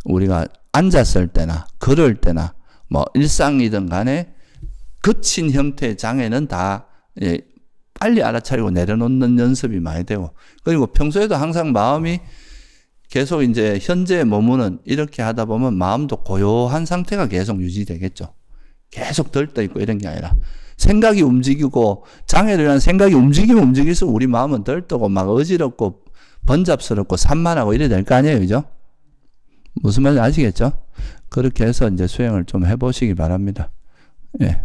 Speaker 1: 우리가 앉았을 때나 걸을 때나 뭐 일상이든 간에 거친 형태의 장애는 다 빨리 알아차리고 내려놓는 연습이 많이 되고, 그리고 평소에도 항상 마음이 계속 이제 현재에 머무는, 이렇게 하다 보면 마음도 고요한 상태가 계속 유지되겠죠. 계속 들떠있고 이런 게 아니라 생각이 움직이고, 장애를 위한 생각이 움직이면 움직일수록 우리 마음은 들떠고 막 어지럽고 번잡스럽고 산만하고 이래 될 거 아니에요. 그죠? 무슨 말인지 아시겠죠? 그렇게 해서 이제 수행을 좀 해보시기 바랍니다. 예.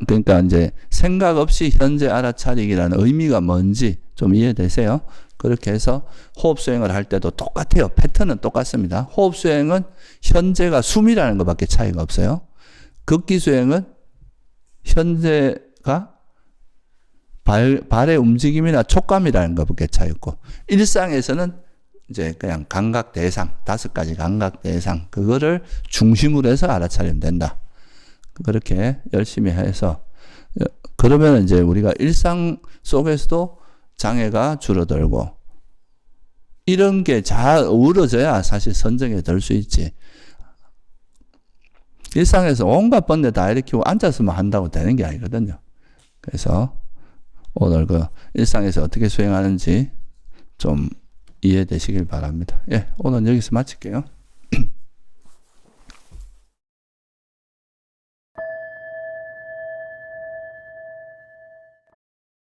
Speaker 1: 그러니까 이제 생각 없이 현재 알아차리기라는 의미가 뭔지 좀 이해되세요? 그렇게 해서 호흡 수행을 할 때도 똑같아요. 패턴은 똑같습니다. 호흡 수행은 현재가 숨이라는 것밖에 차이가 없어요. 걷기 수행은 현재가 발의 움직임이나 촉감이라는 것밖에 차이 없고, 일상에서는 이제 그냥 감각 대상, 5가지 감각 대상, 그거를 중심으로 해서 알아차리면 된다. 그렇게 열심히 해서, 그러면 이제 우리가 일상 속에서도 장애가 줄어들고, 이런 게 잘 어우러져야 사실 선정에 들 수 있지. 일상에서 온갖 번뇌 다 일으키고 앉았으면 한다고 되는 게 아니거든요. 그래서 오늘 그 일상에서 어떻게 수행하는지 좀 이해되시길 바랍니다. 예, 오늘 여기서 마칠게요.